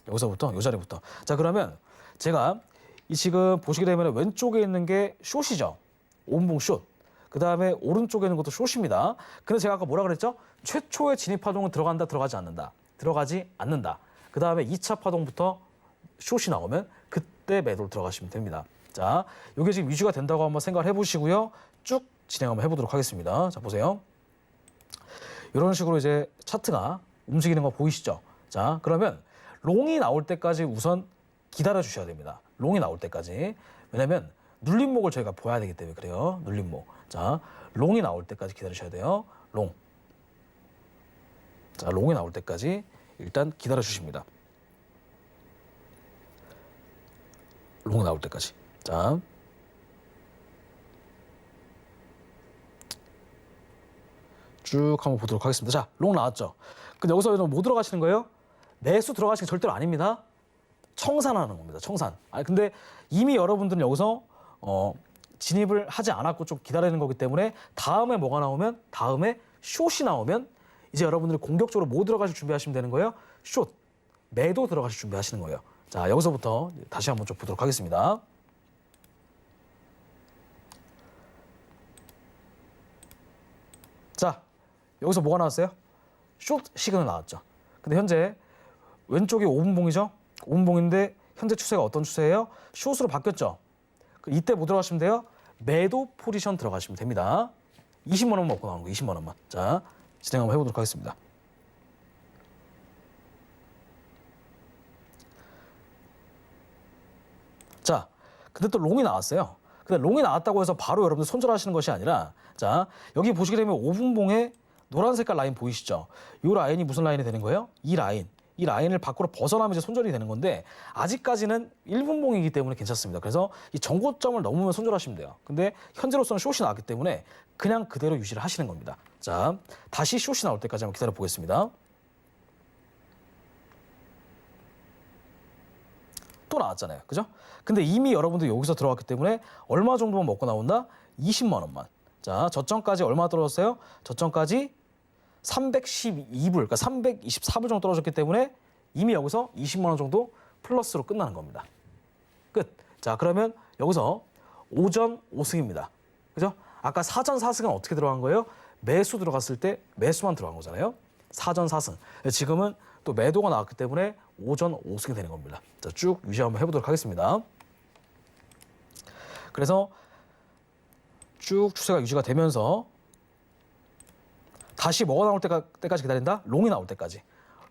여기서부터, 요 자리부터. 자, 그러면 제가 이 지금 보시게 되면 왼쪽에 있는 게 숏이죠. 5분봉 숏. 그 다음에 오른쪽에 있는 것도 숏입니다. 근데 제가 아까 뭐라 그랬죠? 최초의 진입 파동은 들어간다, 들어가지 않는다. 들어가지 않는다. 그 다음에 2차 파동부터 숏이 나오면 그때 매도를 들어가시면 됩니다. 자, 이게 지금 유지가 된다고 한번 생각을 해보시고요. 쭉 진행 한번 해보도록 하겠습니다. 자, 보세요. 이런 식으로 이제 차트가 움직이는 거 보이시죠? 자, 그러면 롱이 나올 때까지 우선 기다려 주셔야 됩니다. 롱이 나올 때까지. 왜냐면 눌림목을 저희가 봐야 되기 때문에 그래요. 눌림목. 자, 롱이 나올 때까지 기다리셔야 돼요. 롱. 자, 롱이 나올 때까지 일단 기다려 주십니다. 롱이 나올 때까지. 자. 쭉 한번 보도록 하겠습니다. 자, 롱 나왔죠? 근데 여기서 뭐 들어가시는 거예요? 매수 들어가시는 게 절대로 아닙니다. 청산하는 겁니다. 청산. 아니, 근데 이미 여러분들은 여기서 진입을 하지 않았고 좀 기다리는 거기 때문에 다음에 뭐가 나오면 다음에 숏이 나오면 이제 여러분들이 공격적으로 뭐 들어가실 준비하시면 되는 거예요? 숏. 매도 들어가실 준비하시는 거예요. 자, 여기서부터 다시 한번 좀 보도록 하겠습니다. 자, 여기서 뭐가 나왔어요? 숏 시그널 나왔죠. 근데 현재 왼쪽이 5분봉이죠? 5분봉인데 현재 추세가 어떤 추세예요? 숏으로 바뀌었죠? 이때 뭐 들어가시면 돼요? 매도 포지션 들어가시면 됩니다. 20만 원만 먹고 나오는 거, 20만 원만. 자, 진행 한번 해보도록 하겠습니다. 근데 또 롱이 나왔어요. 근데 롱이 나왔다고 해서 바로 여러분들 손절하시는 것이 아니라 자, 여기 보시게 되면 5분봉에 노란 색깔 라인 보이시죠? 이 라인이 무슨 라인이 되는 거예요? 이 라인을 밖으로 벗어나면 이제 손절이 되는 건데 아직까지는 1분봉이기 때문에 괜찮습니다. 그래서 이 전고점을 넘으면 손절하시면 돼요. 근데 현재로서는 숏이 나왔기 때문에 그냥 그대로 유지를 하시는 겁니다. 자, 다시 숏이 나올 때까지 한번 기다려 보겠습니다. 또 나왔잖아요. 그죠? 근데 이미 여러분들 여기서 들어왔기 때문에 얼마 정도만 먹고 나온다? 20만 원만. 자, 저점까지 얼마 떨어졌어요? 저점까지 312불, 그러니까 324불 정도 떨어졌기 때문에 이미 여기서 20만 원 정도 플러스로 끝나는 겁니다. 끝. 자, 그러면 여기서 오전 5승입니다. 그죠? 아까 사전 4승은 어떻게 들어간 거예요? 매수 들어갔을 때 매수만 들어간 거잖아요. 사전 4승. 지금은 또 매도가 나왔기 때문에 오전 5승이 되는 겁니다. 자, 쭉 유지 한번 해보도록 하겠습니다. 그래서 쭉 추세가 유지가 되면서 다시 뭐가 나올 때까지 기다린다? 롱이 나올 때까지.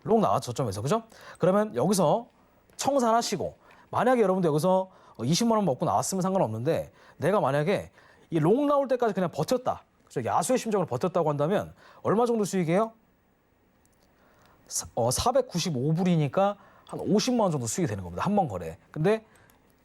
롱 나왔죠, 저점에서. 그죠? 그러면 여기서 청산하시고 만약에 여러분들 여기서 20만 원 먹고 나왔으면 상관없는데 내가 만약에 이 롱 나올 때까지 그냥 버텼다. 그죠? 야수의 심정으로 버텼다고 한다면 얼마 정도 수익이에요? 495불이니까 한 50만 원 정도 수익이 되는 겁니다. 한 번 거래. 근데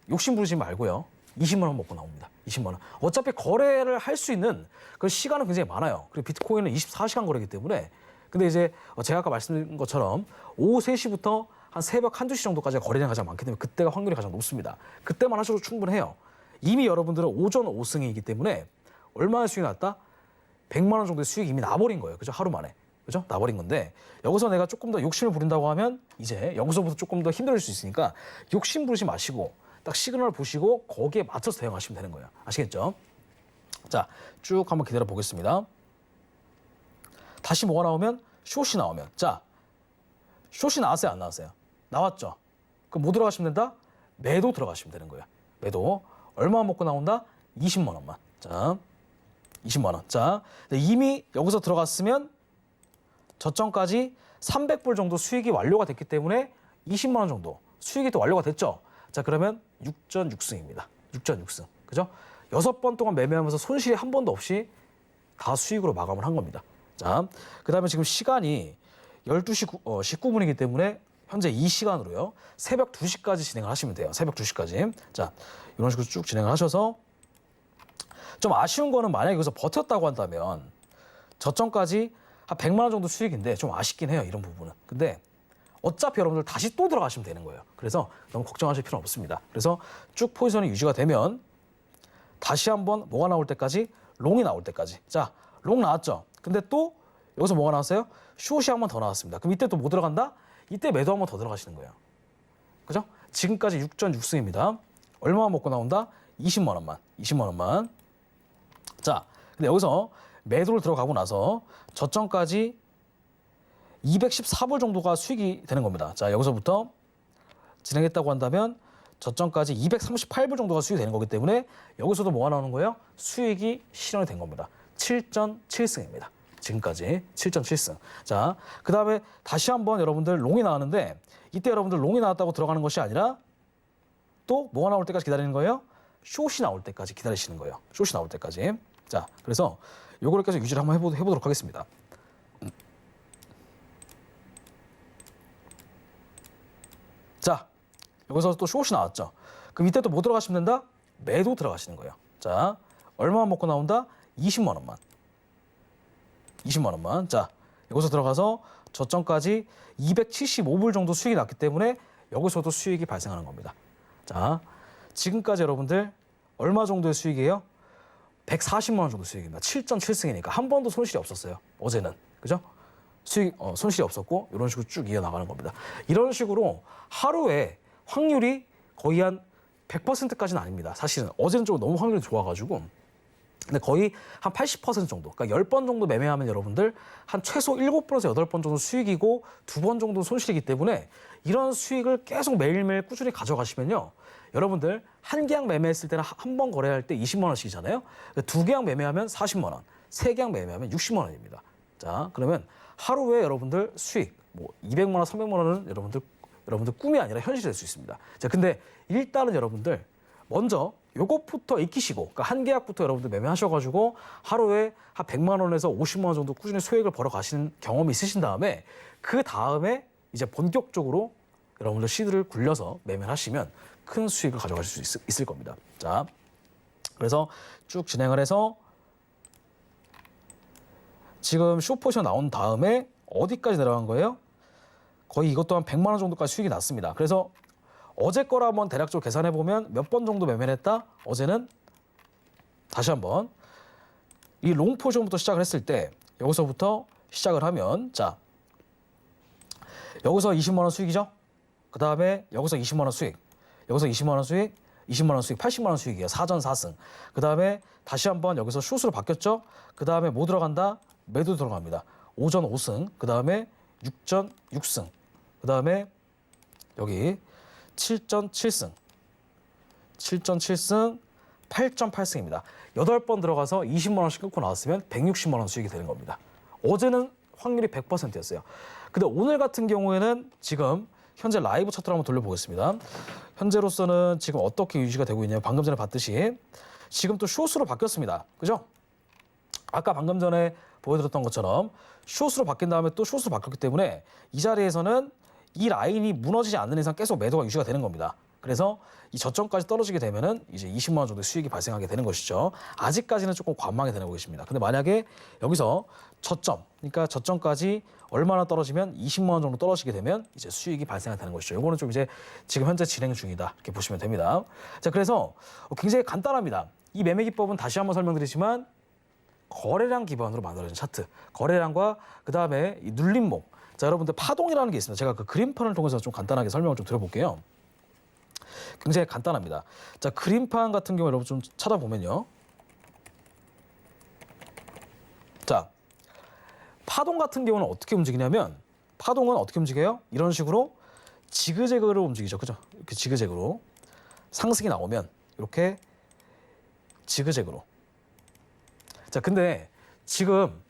욕심 부리지 말고요. 20만 원 먹고 나옵니다. 20만 원. 어차피 거래를 할 수 있는 그 시간은 굉장히 많아요. 그리고 비트코인은 24시간 거래이기 때문에. 근데 이제 제가 아까 말씀드린 것처럼 오후 3시부터 한 새벽 1, 2시 정도까지 거래량이 가장 많기 때문에 그때가 확률이 가장 높습니다. 그때만 하셔도 충분해요. 이미 여러분들은 오전 5승이기 때문에 얼마나 수익이 났다? 100만 원 정도의 수익이 이미 나버린 거예요. 그죠? 하루 만에. 그죠? 나버린 건데 여기서 내가 조금 더 욕심을 부린다고 하면 이제 여기서부터 조금 더 힘들어질 수 있으니까 욕심 부리지 마시고 딱 시그널 보시고 거기에 맞춰서 대응하시면 되는 거예요. 아시겠죠? 자, 쭉 한번 기다려 보겠습니다. 다시 뭐가 나오면 숏이 나오면 자, 숏이 나왔어요? 안 나왔어요? 나왔죠? 그럼 뭐 들어가시면 된다? 매도 들어가시면 되는 거예요. 매도. 얼마 먹고 나온다? 20만 원만. 자, 20만 원. 자, 이미 여기서 들어갔으면 저점까지 300불 정도 수익이 완료가 됐기 때문에 20만 원 정도 수익이 또 완료가 됐죠. 자, 그러면 6전 6승입니다. 6전 6승. 그죠? 6번 동안 매매하면서 손실이 한 번도 없이 다 수익으로 마감을 한 겁니다. 자, 그다음에 지금 시간이 12시 19분이기 때문에 현재 이 시간으로요. 새벽 2시까지 진행을 하시면 돼요. 새벽 2시까지. 자, 이런 식으로 쭉 진행을 하셔서 좀 아쉬운 거는 만약에 여기서 버텼다고 한다면 저점까지 한 100만 원 정도 수익인데 좀 아쉽긴 해요. 이런 부분은. 근데 어차피 여러분들 다시 또 들어가시면 되는 거예요. 그래서 너무 걱정하실 필요는 없습니다. 그래서 쭉 포지션이 유지가 되면 다시 한번 뭐가 나올 때까지 롱이 나올 때까지. 자, 롱 나왔죠. 근데 또 여기서 뭐가 나왔어요? 숏이 한 번 더 나왔습니다. 그럼 이때 또 뭐 들어간다? 이때 매도 한 번 더 들어가시는 거예요. 그죠? 지금까지 6전 6승입니다. 얼마 먹고 나온다? 20만 원만. 20만 원만. 자, 근데 여기서 매도를 들어가고 나서 저점까지 214불 정도가 수익이 되는 겁니다. 자, 여기서부터 진행했다고 한다면 저점까지 238불 정도가 수익이 되는 거기 때문에 여기서도 뭐가 나오는 거예요? 수익이 실현이 된 겁니다. 7전 7승입니다. 지금까지 7전 7승. 자, 그 다음에 다시 한번 여러분들 롱이 나왔는데 이때 여러분들 롱이 나왔다고 들어가는 것이 아니라 또 뭐가 나올 때까지 기다리는 거예요? 숏이 나올 때까지 기다리시는 거예요. 숏이 나올 때까지. 자, 그래서 요거를 계속 유지를 한번 해보도록 하겠습니다. 자, 여기서 또 숏이 나왔죠. 그럼 이때 또 뭐 들어가시면 된다? 매도 들어가시는 거예요. 자, 얼마 먹고 나온다? 20만 원만. 20만 원만. 자, 여기서 들어가서 저점까지 275불 정도 수익이 났기 때문에 여기서도 수익이 발생하는 겁니다. 자, 지금까지 여러분들 얼마 정도의 수익이에요? 140만 원 정도 수익입니다. 7전 7승이니까 한 번도 손실이 없었어요. 어제는. 그죠? 수익 손실이 없었고 이런 식으로 쭉 이어나가는 겁니다. 이런 식으로 하루에 확률이 거의 한 100%까지는 아닙니다. 사실은 어제는 좀 너무 확률이 좋아가지고 근데 거의 한 80% 정도, 그러니까 10번 정도 매매하면 여러분들 한 최소 7번에서 8번 정도 수익이고 2번 정도 손실이기 때문에 이런 수익을 계속 매일매일 꾸준히 가져가시면요. 여러분들 한 계약 매매했을 때는 한 번 거래할 때 20만 원씩이잖아요. 두 계약 매매하면 40만 원, 세 계약 매매하면 60만 원입니다. 자, 그러면 하루에 여러분들 수익 뭐 200만 원, 300만 원은 여러분들 꿈이 아니라 현실이 될 수 있습니다. 자, 근데 일단은 여러분들 먼저 요것부터 익히시고, 그러니까 한 계약부터 여러분들 매매하셔가지고 하루에 한 100만 원에서 50만 원 정도 꾸준히 수익을 벌어 가시는 경험이 있으신 다음에 그 다음에 이제 본격적으로 여러분들 시드를 굴려서 매매를 하시면 큰 수익을 가져가실 수 있을 겁니다. 자, 그래서 쭉 진행을 해서 지금 숏포지션 나온 다음에 어디까지 내려간 거예요? 거의 이것 또한 100만 원 정도까지 수익이 났습니다. 그래서 어제 거를 한번 대략적으로 계산해 보면 몇 번 정도 매매를 했다? 어제는 다시 한번 이 롱 포지션부터 시작을 했을 때 여기서부터 시작을 하면 자, 여기서 20만 원 수익이죠? 그 다음에 여기서 20만 원 수익, 여기서 20만 원 수익, 20만 원 수익, 80만 원 수익이에요. 4전 4승. 그 다음에 다시 한번 여기서 숏으로 바뀌었죠? 그 다음에 뭐 들어간다? 매도 들어갑니다. 5전 5승, 그 다음에 6전 6승, 그 다음에 여기 7전 7승, 7전 7승, 8전 8승입니다. 8번 들어가서 20만 원씩 끊고 나왔으면 160만 원 수익이 되는 겁니다. 어제는 확률이 100%였어요. 근데 오늘 같은 경우에는 지금 현재 라이브 차트를 한번 돌려보겠습니다. 현재로서는 지금 어떻게 유지가 되고 있냐면 방금 전에 봤듯이 지금 또 숏으로 바뀌었습니다. 그죠? 아까 방금 전에 보여드렸던 것처럼 숏으로 바뀐 다음에 또 숏으로 바뀌었기 때문에 이 자리에서는 이 라인이 무너지지 않는 이상 계속 매도가 유지가 되는 겁니다. 그래서 이 저점까지 떨어지게 되면은 이제 20만 원 정도의 수익이 발생하게 되는 것이죠. 아직까지는 조금 관망이 되는 것입니다. 근데 만약에 여기서 저점, 그러니까 저점까지 얼마나 떨어지면 20만 원 정도 떨어지게 되면 이제 수익이 발생하게 되는 것이죠. 이거는 좀 이제 지금 현재 진행 중이다 이렇게 보시면 됩니다. 자, 그래서 굉장히 간단합니다. 이 매매 기법은 다시 한번 설명드리지만 거래량 기반으로 만들어진 차트, 거래량과 그 다음에 이 눌림목. 자, 여러분들 파동이라는 게 있습니다. 제가 그 그림판을 통해서 좀 간단하게 설명을 좀 드려볼게요. 굉장히 간단합니다. 자, 그림판 같은 경우 여러분 좀 찾아보면요. 자, 파동 같은 경우는 어떻게 움직이냐면 파동은 어떻게 움직여요? 이런 식으로 지그재그로 움직이죠. 그죠? 이렇게 지그재그로 상승이 나오면 이렇게 지그재그로. 자, 근데 지금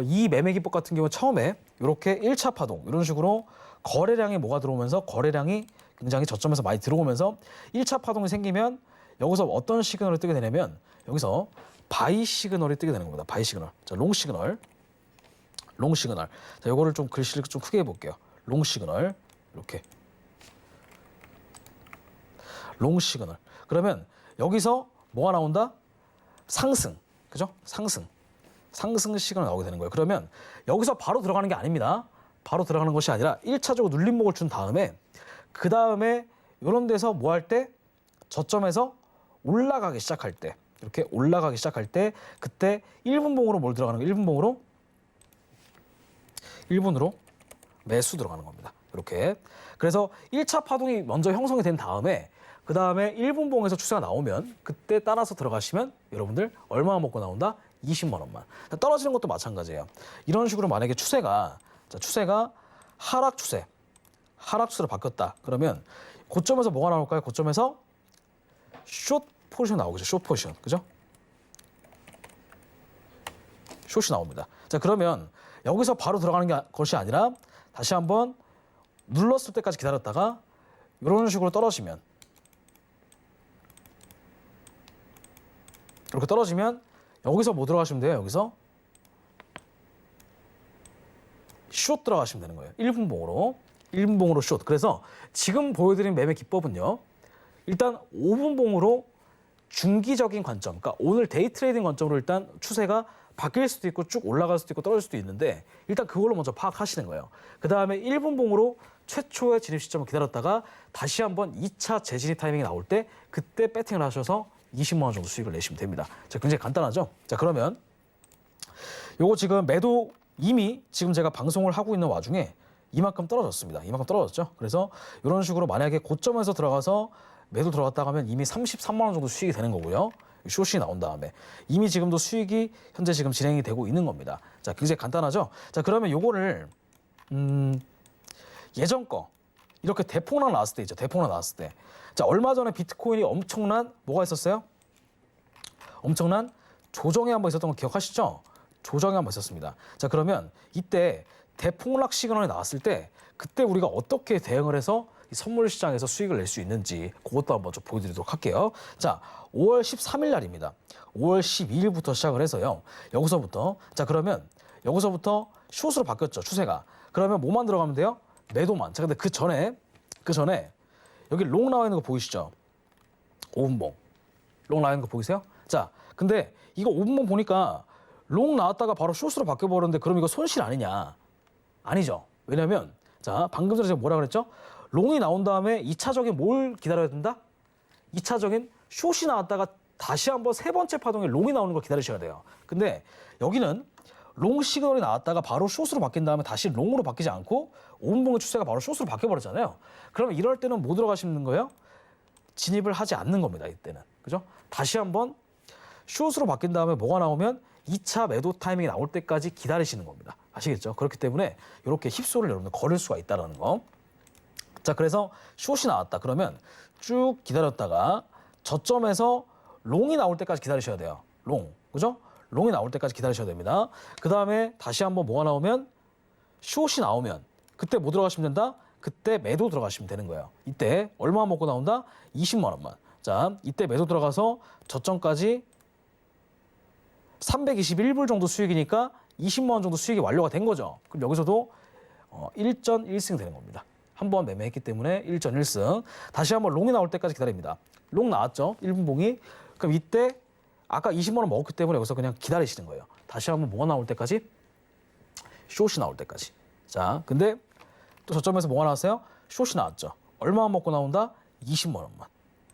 이 매매 기법 같은 경우 처음에 이렇게 1차 파동 이런 식으로 거래량이 뭐가 들어오면서 거래량이 굉장히 저점에서 많이 들어오면서 1차 파동이 생기면 여기서 어떤 시그널이 뜨게 되냐면 여기서 바이 시그널이 뜨게 되는 겁니다. 바이 시그널. 자, 롱 시그널. 롱 시그널. 자, 요거를 좀 글씨를 좀 크게 해 볼게요. 롱 시그널. 이렇게. 롱 시그널. 그러면 여기서 뭐가 나온다? 상승. 그죠? 상승. 상승 시그널이 나오게 되는 거예요. 그러면 여기서 바로 들어가는 게 아닙니다. 바로 들어가는 것이 아니라 1차적으로 눌림목을 준 다음에 그 다음에 이런 데서 뭐 할 때 저점에서 올라가기 시작할 때 이렇게 올라가기 시작할 때 그때 1분봉으로 뭘 들어가는 거예요? 1분봉으로 1분으로 매수 들어가는 겁니다. 이렇게. 그래서 1차 파동이 먼저 형성이 된 다음에 그 다음에 1분봉에서 추세가 나오면 그때 따라서 들어가시면 여러분들 얼마 먹고 나온다? 20만 원만. 떨어지는 것도 마찬가지예요. 이런 식으로 만약에 추세가 하락 추세로 바뀌었다. 그러면 고점에서 뭐가 나올까요? 고점에서 숏 포지션 나오겠죠. 숏 포지션. 그죠? 숏이 나옵니다. 자, 그러면 여기서 바로 들어가는 것이 아니라 다시 한번 눌렀을 때까지 기다렸다가 이런 식으로 떨어지면 이렇게 떨어지면 여기서 뭐 들어가시면 돼요? 여기서 숏 들어가시면 되는 거예요. 1분봉으로 숏. 그래서 지금 보여드린 매매 기법은요. 일단 5분봉으로 중기적인 관점, 그러니까 오늘 데이 트레이딩 관점으로 일단 추세가 바뀔 수도 있고 쭉 올라갈 수도 있고 떨어질 수도 있는데 일단 그걸로 먼저 파악하시는 거예요. 그 다음에 1분봉으로 최초의 진입 시점을 기다렸다가 다시 한번 2차 재진입 타이밍이 나올 때 그때 배팅을 하셔서 20만 원 정도 수익을 내시면 됩니다. 자, 굉장히 간단하죠? 자, 그러면 요거 지금 매도 이미 지금 제가 방송을 하고 있는 와중에 이만큼 떨어졌습니다. 이만큼 떨어졌죠? 그래서 이런 식으로 만약에 고점에서 들어가서 매도 들어갔다가 하면 이미 33만 원 정도 수익이 되는 거고요. 숏이 나온 다음에 이미 지금도 수익이 현재 지금 진행이 되고 있는 겁니다. 자, 굉장히 간단하죠? 자, 그러면 요거를 예전 거 이렇게 대폭락 나왔을 때 있죠. 대폭락 나왔을 때. 자, 얼마 전에 비트코인이 엄청난 뭐가 있었어요? 엄청난 조정이 한번 있었던 거 기억하시죠? 조정이 한번 있었습니다. 자, 그러면 이때 대폭락 시그널이 나왔을 때 그때 우리가 어떻게 대응을 해서 이 선물 시장에서 수익을 낼 수 있는지 그것도 한번 좀 보여드리도록 할게요. 자, 5월 13일 날입니다. 5월 12일부터 시작을 해서요. 여기서부터 자 그러면 여기서부터 숏으로 바뀌었죠 추세가. 그러면 뭐만 들어가면 돼요? 매도만. 자 근데 그 전에 여기 롱 나와 있는 거 보이시죠? 5분봉 롱 나와 있는 거 보이세요? 자 근데 이거 5분봉 보니까 롱 나왔다가 바로 숏으로 바뀌어버렸는데 그럼 이거 손실 아니냐? 아니죠. 왜냐면 자 방금 전에 제가 뭐라 그랬죠? 롱이 나온 다음에 2차적인 뭘 기다려야 된다? 2차적인 숏이 나왔다가 다시 한번 세 번째 파동에 롱이 나오는 걸 기다리셔야 돼요. 근데 여기는 롱 시그널이 나왔다가 바로 숏으로 바뀐 다음에 다시 롱으로 바뀌지 않고 5분봉의 추세가 바로 숏으로 바뀌어버렸잖아요. 그러면 이럴 때는 뭐 들어가시는 거예요? 진입을 하지 않는 겁니다. 이때는. 그죠? 다시 한번 숏으로 바뀐 다음에 뭐가 나오면 2차 매도 타이밍이 나올 때까지 기다리시는 겁니다. 아시겠죠? 그렇기 때문에 이렇게 힙소를 여러분들 걸을 수가 있다는 거. 자, 그래서 숏이 나왔다. 그러면 쭉 기다렸다가 저점에서 롱이 나올 때까지 기다리셔야 돼요. 롱. 그죠? 롱이 나올 때까지 기다리셔야 됩니다. 그 다음에 다시 한번 뭐가 나오면 숏이 나오면 그때 뭐 들어가시면 된다? 그때 매도 들어가시면 되는 거예요. 이때 얼마 먹고 나온다? 20만 원만. 자, 이때 매도 들어가서 저점까지 321불 정도 수익이니까 20만 원 정도 수익이 완료가 된 거죠. 그럼 여기서도 1.1승 되는 겁니다. 한 번 매매했기 때문에 1.1승. 다시 한번 롱이 나올 때까지 기다립니다. 롱 나왔죠? 1분봉이. 그럼 이때 아까 20만 원 먹었기 때문에 여기서 그냥 기다리시는 거예요. 다시 한번 뭐가 나올 때까지? 숏이 나올 때까지. 자, 근데 또 저점에서 뭐가 나왔어요? 숏이 나왔죠. 얼마 먹고 나온다? 20만 원만.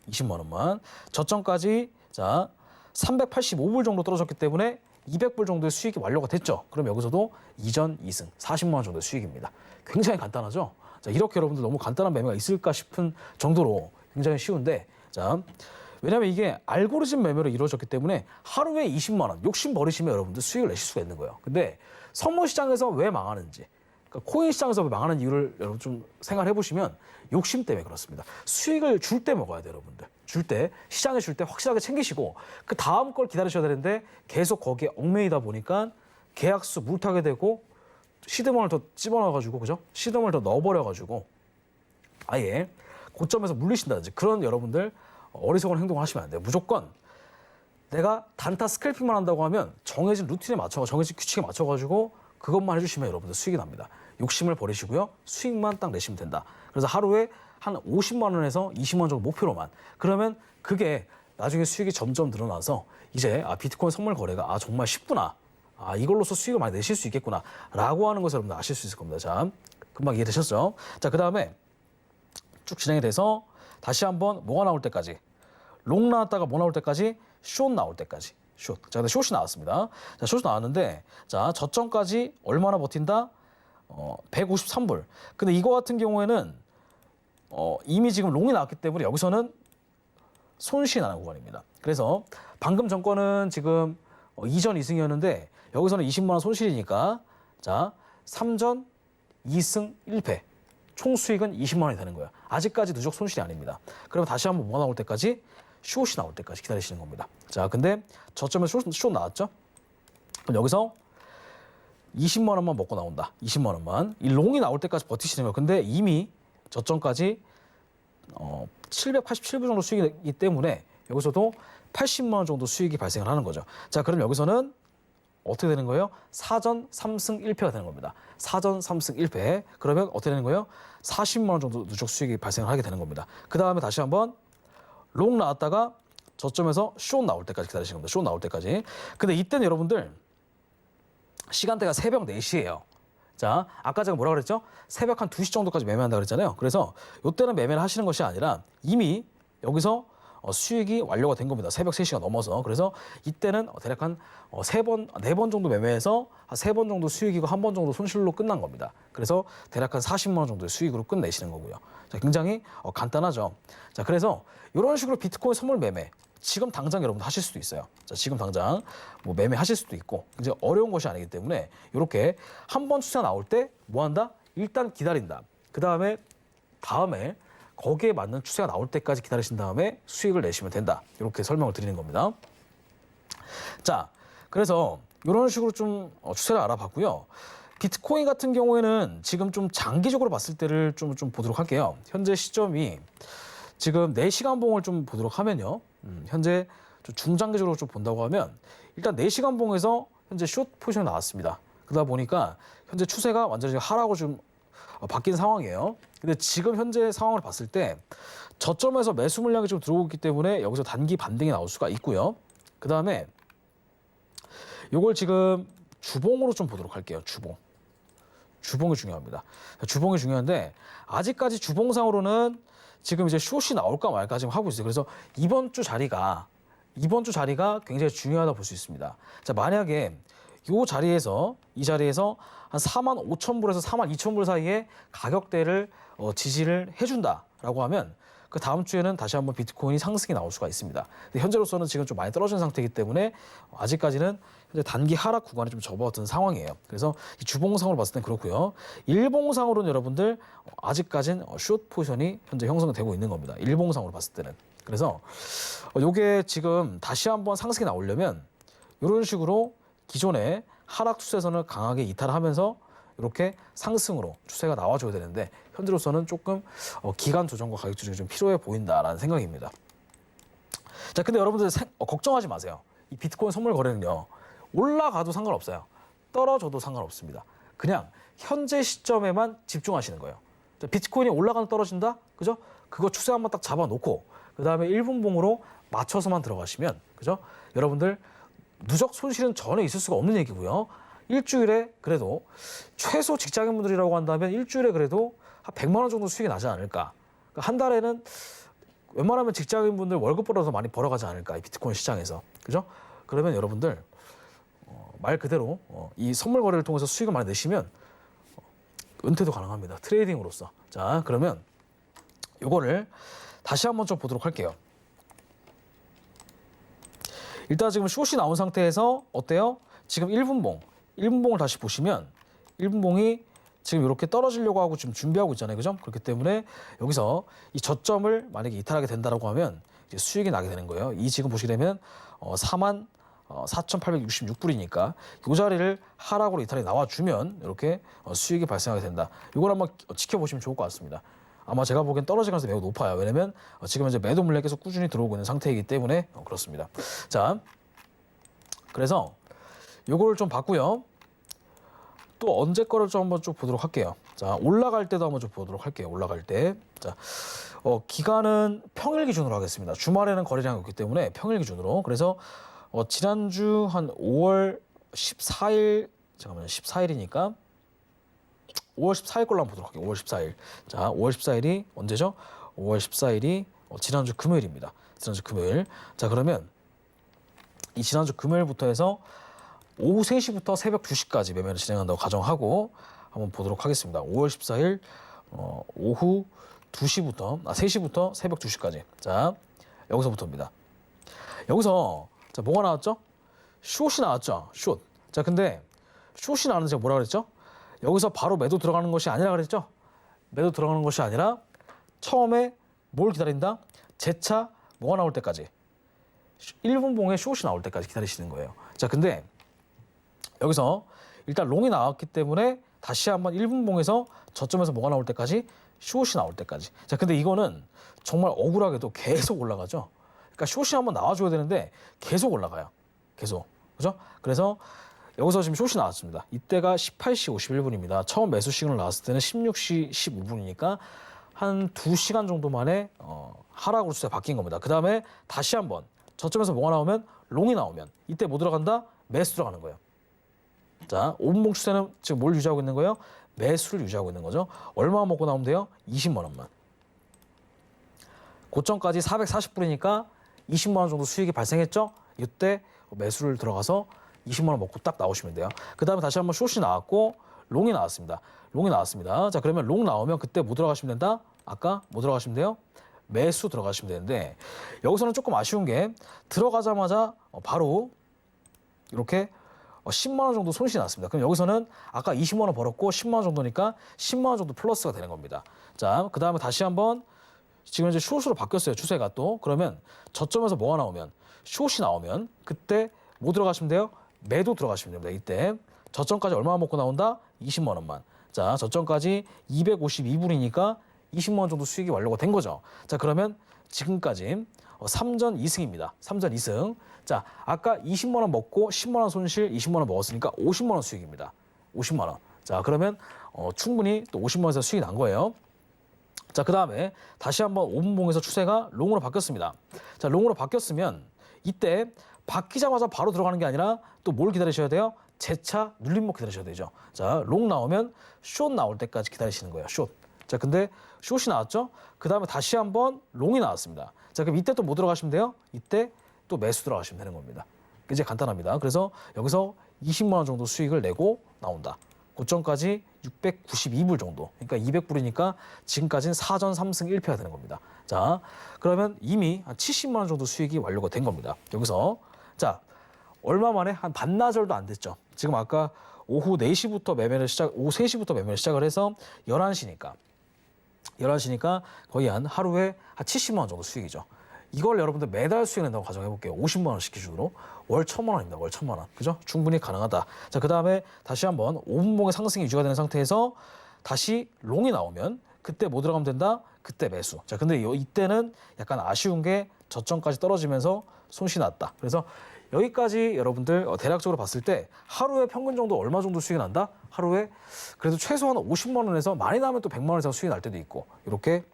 20만 원만. 저점까지 자 385불 정도 떨어졌기 때문에 200불 정도의 수익이 완료가 됐죠. 그럼 여기서도 2전 2승 40만 원 정도의 수익입니다. 굉장히 간단하죠. 자, 이렇게 여러분들 너무 간단한 매매가 있을까 싶은 정도로 굉장히 쉬운데 자 왜냐하면 이게 알고리즘 매매로 이루어졌기 때문에 하루에 20만 원 욕심 버리시면 여러분들 수익을 내실 수가 있는 거예요. 근데 선물 시장에서 왜 망하는지 그러니까 코인 시장에서 왜 망하는 이유를 여러분 좀 생각해 보시면 욕심 때문에 그렇습니다. 수익을 줄 때 먹어야 돼요, 여러분들. 줄 때, 시장에 줄 때 확실하게 챙기시고 그 다음 걸 기다리셔야 되는데 계속 거기에 얽매이다 보니까 계약수 물타게 되고 시드먼을 더 집어넣어가지고 그죠? 시드먼을 더 넣어버려가지고 아예 고점에서 물리신다든지 그런 여러분들 어리석은 행동을 하시면 안 돼요. 무조건 내가 단타 스캘핑만 한다고 하면 정해진 루틴에 맞춰 정해진 규칙에 맞춰가지고 그것만 해주시면 여러분들 수익이 납니다. 욕심을 버리시고요. 수익만 딱 내시면 된다. 그래서 하루에 한 50만 원에서 20만 원 정도 목표로만. 그러면 그게 나중에 수익이 점점 늘어나서 이제 비트코인 선물 거래가 정말 쉽구나. 이걸로서 수익을 많이 내실 수 있겠구나. 라고 하는 것을 여러분들 아실 수 있을 겁니다. 자, 금방 이해되셨죠? 자, 그 다음에 쭉 진행이 돼서 다시 한번 뭐가 나올 때까지 롱 나왔다가 뭐 나올 때까지 숏 나올 때까지 숏. 자, 근데 숏이 나왔습니다. 자, 숏이 나왔는데 자, 저점까지 얼마나 버틴다? 153불. 근데 이거 같은 경우에는 이미 지금 롱이 나왔기 때문에 여기서는 손실이 나는 구간입니다. 그래서 방금 전 거는 지금 2전 2승이었는데 여기서는 20만 원 손실이니까 자, 3전 2승 1패. 총 수익은 20만 원이 되는 거예요. 아직까지 누적 손실이 아닙니다. 그럼 다시 한번 뭐가 나올 때까지 숏이 나올 때까지 기다리시는 겁니다. 자, 근데 저점에서 숏 나왔죠? 그럼 여기서 20만 원만 먹고 나온다. 20만 원만. 이 롱이 나올 때까지 버티시는 거예요. 근데 이미 저점까지 787불 정도 수익이기 때문에 여기서도 80만 원 정도 수익이 발생을 하는 거죠. 자, 그럼 여기서는 어떻게 되는 거예요? 4전 3승 1패가 되는 겁니다. 4전 3승 1패. 그러면 어떻게 되는 거예요? 40만 원 정도 누적 수익이 발생을 하게 되는 겁니다. 그 다음에 다시 한번 롱 나왔다가 저점에서 숏 나올 때까지 기다리시는 겁니다. 숏 나올 때까지. 근데 이때는 여러분들 시간대가 새벽 4시예요. 자, 아까 제가 뭐라 그랬죠? 새벽 한 2시 정도까지 매매한다 그랬잖아요. 그래서 이때는 매매를 하시는 것이 아니라 이미 여기서 수익이 완료가 된 겁니다. 새벽 3시가 넘어서. 그래서 이때는 대략 한 4번 정도 매매해서 한 3번 정도 수익이고 1번 정도 손실로 끝난 겁니다. 그래서 대략 한 40만 원 정도의 수익으로 끝내시는 거고요. 자, 굉장히 간단하죠. 자, 그래서 이런 식으로 비트코인 선물 매매 지금 당장 여러분 하실 수도 있어요. 자, 지금 당장 뭐 매매하실 수도 있고 굉장히 어려운 것이 아니기 때문에 이렇게 한 번 추세가 나올 때 뭐 한다? 일단 기다린다. 다음에 거기에 맞는 추세가 나올 때까지 기다리신 다음에 수익을 내시면 된다. 이렇게 설명을 드리는 겁니다. 자, 그래서 이런 식으로 좀 추세를 알아봤고요. 비트코인 같은 경우에는 지금 좀 장기적으로 봤을 때를 좀 보도록 할게요. 현재 시점이 지금 4시간 봉을 좀 보도록 하면요. 현재 좀 중장기적으로 좀 본다고 하면 일단 4시간 봉에서 현재 숏 포지션이 나왔습니다. 그러다 보니까 현재 추세가 완전히 하락으로 좀 바뀐 상황이에요. 근데 지금 현재 상황을 봤을 때 저점에서 매수 물량이 좀 들어오고 있기 때문에 여기서 단기 반등이 나올 수가 있고요. 그 다음에 요걸 지금 주봉으로 좀 보도록 할게요. 주봉이 중요합니다. 주봉이 중요한데 아직까지 주봉상으로는 지금 이제 숏이 나올까 말까 지금 하고 있어요. 그래서 이번 주 자리가 굉장히 중요하다 볼 수 있습니다. 자, 만약에 이 자리에서 한 45,000불에서 42,000불 사이에 가격대를 지지를 해준다라고 하면 그 다음 주에는 다시 한번 비트코인이 상승이 나올 수가 있습니다. 근데 현재로서는 지금 좀 많이 떨어진 상태이기 때문에 아직까지는 현재 단기 하락 구간에 좀 접어든 상황이에요. 그래서 이 주봉상으로 봤을 땐 그렇고요. 일봉상으로는 여러분들 아직까지는 숏 포지션이 현재 형성되고 있는 겁니다. 일봉상으로 봤을 때는. 그래서 요게 지금 다시 한번 상승이 나오려면 이런 식으로 기존의 하락 추세선을 강하게 이탈하면서 이렇게 상승으로 추세가 나와줘야 되는데 현재로서는 조금 기간 조정과 가격 조정이 좀 필요해 보인다라는 생각입니다. 자, 근데 여러분들 걱정하지 마세요. 이 비트코인 선물 거래는요. 올라가도 상관없어요. 떨어져도 상관없습니다. 그냥 현재 시점에만 집중하시는 거예요. 자, 비트코인이 올라가는 떨어진다? 그죠? 그거 추세 한번 딱 잡아놓고 그 다음에 1분봉으로 맞춰서만 들어가시면 그죠? 여러분들 누적 손실은 전혀 있을 수가 없는 얘기고요. 일주일에 그래도 최소 직장인분들이라고 한다면 일주일에 그래도 한 100만 원 정도 수익이 나지 않을까. 그러니까 한 달에는 웬만하면 직장인분들 월급보다 더 많이 벌어가지 않을까. 이 비트코인 시장에서. 그죠? 그러면 여러분들 말 그대로 이 선물 거래를 통해서 수익을 많이 내시면 은퇴도 가능합니다. 트레이딩으로서. 자, 그러면 요거를 다시 한번 좀 보도록 할게요. 일단 지금 숏이 나온 상태에서 어때요? 지금 1분봉을 다시 보시면 1분봉이 지금 이렇게 떨어지려고 하고 지금 준비하고 있잖아요. 그죠? 그렇기 때문에 여기서 이 저점을 만약에 이탈하게 된다라고 하면 이제 수익이 나게 되는 거예요. 이 지금 보시게 되면 44,866불이니까 이 자리를 하락으로 이탈이 나와주면 이렇게 수익이 발생하게 된다. 이걸 한번 지켜보시면 좋을 것 같습니다. 아마 제가 보기엔 떨어질 가능성이 매우 높아요. 왜냐면 지금 이제 매도 물량이 계속 꾸준히 들어오고 있는 상태이기 때문에 그렇습니다. 자, 그래서 요거를 좀 봤고요. 또 언제 거를 좀 한번 좀 보도록 할게요. 자, 올라갈 때도 한번 좀 보도록 할게요. 올라갈 때. 자, 기간은 평일 기준으로 하겠습니다. 주말에는 거래량이 없기 때문에 평일 기준으로. 그래서 지난주 한 5월 14일, 잠깐만요. 14일이니까 5월 14일 걸로 한번 보도록 할게요. 5월 14일. 자, 5월 14일이 언제죠? 5월 14일이 지난주 금요일입니다. 지난주 금요일. 자, 그러면 이 지난주 금요일부터 해서 오후 3시부터 새벽 2시까지 매매를 진행한다고 가정하고 한번 보도록 하겠습니다. 5월 14일 오후 3시부터 새벽 2시까지. 자, 여기서부터입니다. 여기서 자, 뭐가 나왔죠? 숏이 나왔죠. 숏. 자, 근데 숏이 나왔는데 제가 뭐라 그랬죠? 여기서 바로 매도 들어가는 것이 아니라 그랬죠? 매도 들어가는 것이 아니라 처음에 뭘 기다린다? 재차 뭐가 나올 때까지 1분봉에 숏이 나올 때까지 기다리시는 거예요. 자, 근데 여기서 일단 롱이 나왔기 때문에 다시 한번 1분봉에서 저점에서 뭐가 나올 때까지 숏이 나올 때까지. 자, 근데 이거는 정말 억울하게도 계속 올라가죠. 그러니까 숏이 한번 나와줘야 되는데 계속 올라가요. 계속. 그죠? 그래서 여기서 지금 숏이 나왔습니다. 이때가 18시 51분입니다. 처음 매수 시그널 나왔을 때는 16시 15분이니까 한 2시간 정도 만에 하락으로 추세가 바뀐 겁니다. 그 다음에 다시 한번 저점에서 뭐가 나오면 롱이 나오면 이때 뭐 들어간다? 매수 들어가는 거예요. 자, 5분봉 추세는 지금 뭘 유지하고 있는 거예요? 매수를 유지하고 있는 거죠. 얼마 먹고 나오면 돼요? 20만 원만. 고점까지 440불이니까 20만 원 정도 수익이 발생했죠? 이때 매수를 들어가서 20만 원 먹고 딱 나오시면 돼요. 그 다음에 다시 한번 숏이 나왔고 롱이 나왔습니다. 자, 그러면 롱 나오면 그때 뭐 들어가시면 된다? 아까 뭐 들어가시면 돼요? 매수 들어가시면 되는데 여기서는 조금 아쉬운 게 들어가자마자 바로 이렇게 10만 원 정도 손실이 났습니다. 그럼 여기서는 아까 20만 원 벌었고 10만 원 정도니까 10만 원 정도 플러스가 되는 겁니다. 자, 그 다음에 다시 한번 지금 이제 숏으로 바뀌었어요. 추세가 또. 그러면 저점에서 뭐가 나오면 숏이 나오면 그때 뭐 들어가시면 돼요? 매도 들어가시면 됩니다. 이때 저점까지 얼마 먹고 나온다? 20만 원만. 자, 저점까지 252불이니까 20만 원 정도 수익이 완료가 된 거죠. 자, 그러면 지금까지 3전 2승입니다. 3전 2승. 자, 아까 20만 원 먹고 10만 원 손실, 20만 원 먹었으니까 50만 원 수익입니다. 50만 원. 자, 그러면 충분히 또 50만 원에서 수익이 난 거예요. 자, 그다음에 다시 한번 5분봉에서 추세가 롱으로 바뀌었습니다. 자, 롱으로 바뀌었으면 이때 바뀌자마자 바로 들어가는 게 아니라 또 뭘 기다리셔야 돼요? 재차 눌림목 기다리셔야 되죠. 자, 롱 나오면 숏 나올 때까지 기다리시는 거예요. 숏. 자, 근데 숏이 나왔죠? 그다음에 다시 한번 롱이 나왔습니다. 자, 그럼 이때 또 뭐 들어가시면 돼요? 이때 또 매수 들어가시면 되는 겁니다. 이제 간단합니다. 그래서 여기서 20만 원 정도 수익을 내고 나온다. 고점까지 692불 정도. 그러니까 200불이니까 지금까지는 4전 3승 1패가 되는 겁니다. 자, 그러면 이미 한 70만 원 정도 수익이 완료가 된 겁니다. 여기서 자, 얼마 만에 한 반나절도 안 됐죠. 지금 아까 오후 4시부터 오후 3시부터 매매를 시작을 해서 11시니까 거의 하루에 한 70만 원 정도 수익이죠. 이걸 여러분들 매달 수익 낸다고 가정해 볼게요. 50만 원씩 기준으로 월 1,000만 원입니다. 월 1,000만 원. 그죠? 충분히 가능하다. 자, 그다음에 다시 한번 5분봉의 상승이 유지가 되는 상태에서 다시 롱이 나오면 그때 뭐 들어가면 된다? 그때 매수. 자, 근데 이때는 약간 아쉬운 게 저점까지 떨어지면서 손실이 났다. 그래서 여기까지 여러분들 대략적으로 봤을 때 하루에 평균 정도 얼마 정도 수익이 난다? 하루에 그래도 최소한 50만 원에서 많이 나면 또 100만 원 이상 수익이 날 때도 있고 이렇게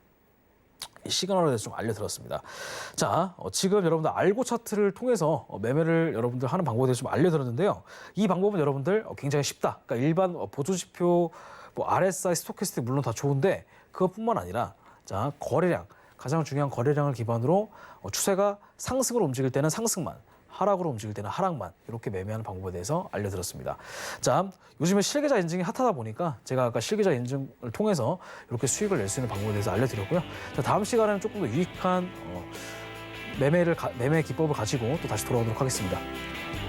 시그널에 대해서 좀 알려드렸습니다. 자, 지금 여러분들 알고 차트를 통해서 매매를 여러분들 하는 방법에 대해서 좀 알려드렸는데요. 이 방법은 여러분들 굉장히 쉽다. 그러니까 일반 보조지표, RSI, 스토캐스틱 물론 다 좋은데 그것뿐만 아니라 자, 거래량, 가장 중요한 거래량을 기반으로 추세가 상승으로 움직일 때는 상승만, 하락으로 움직일 때는 하락만 이렇게 매매하는 방법에 대해서 알려드렸습니다. 자, 요즘에 실계좌 인증이 핫하다 보니까 제가 아까 실계좌 인증을 통해서 이렇게 수익을 낼 수 있는 방법에 대해서 알려드렸고요. 자, 다음 시간에는 조금 더 유익한 매매 기법을 가지고 또 다시 돌아오도록 하겠습니다.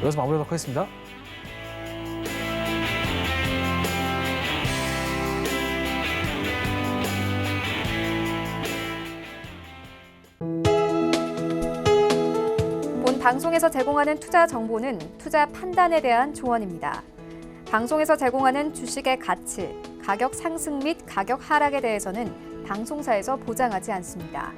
여기서 마무리하도록 하겠습니다. 방송에서 제공하는 투자 정보는 투자 판단에 대한 조언입니다. 방송에서 제공하는 주식의 가치, 가격 상승 및 가격 하락에 대해서는 방송사에서 보장하지 않습니다.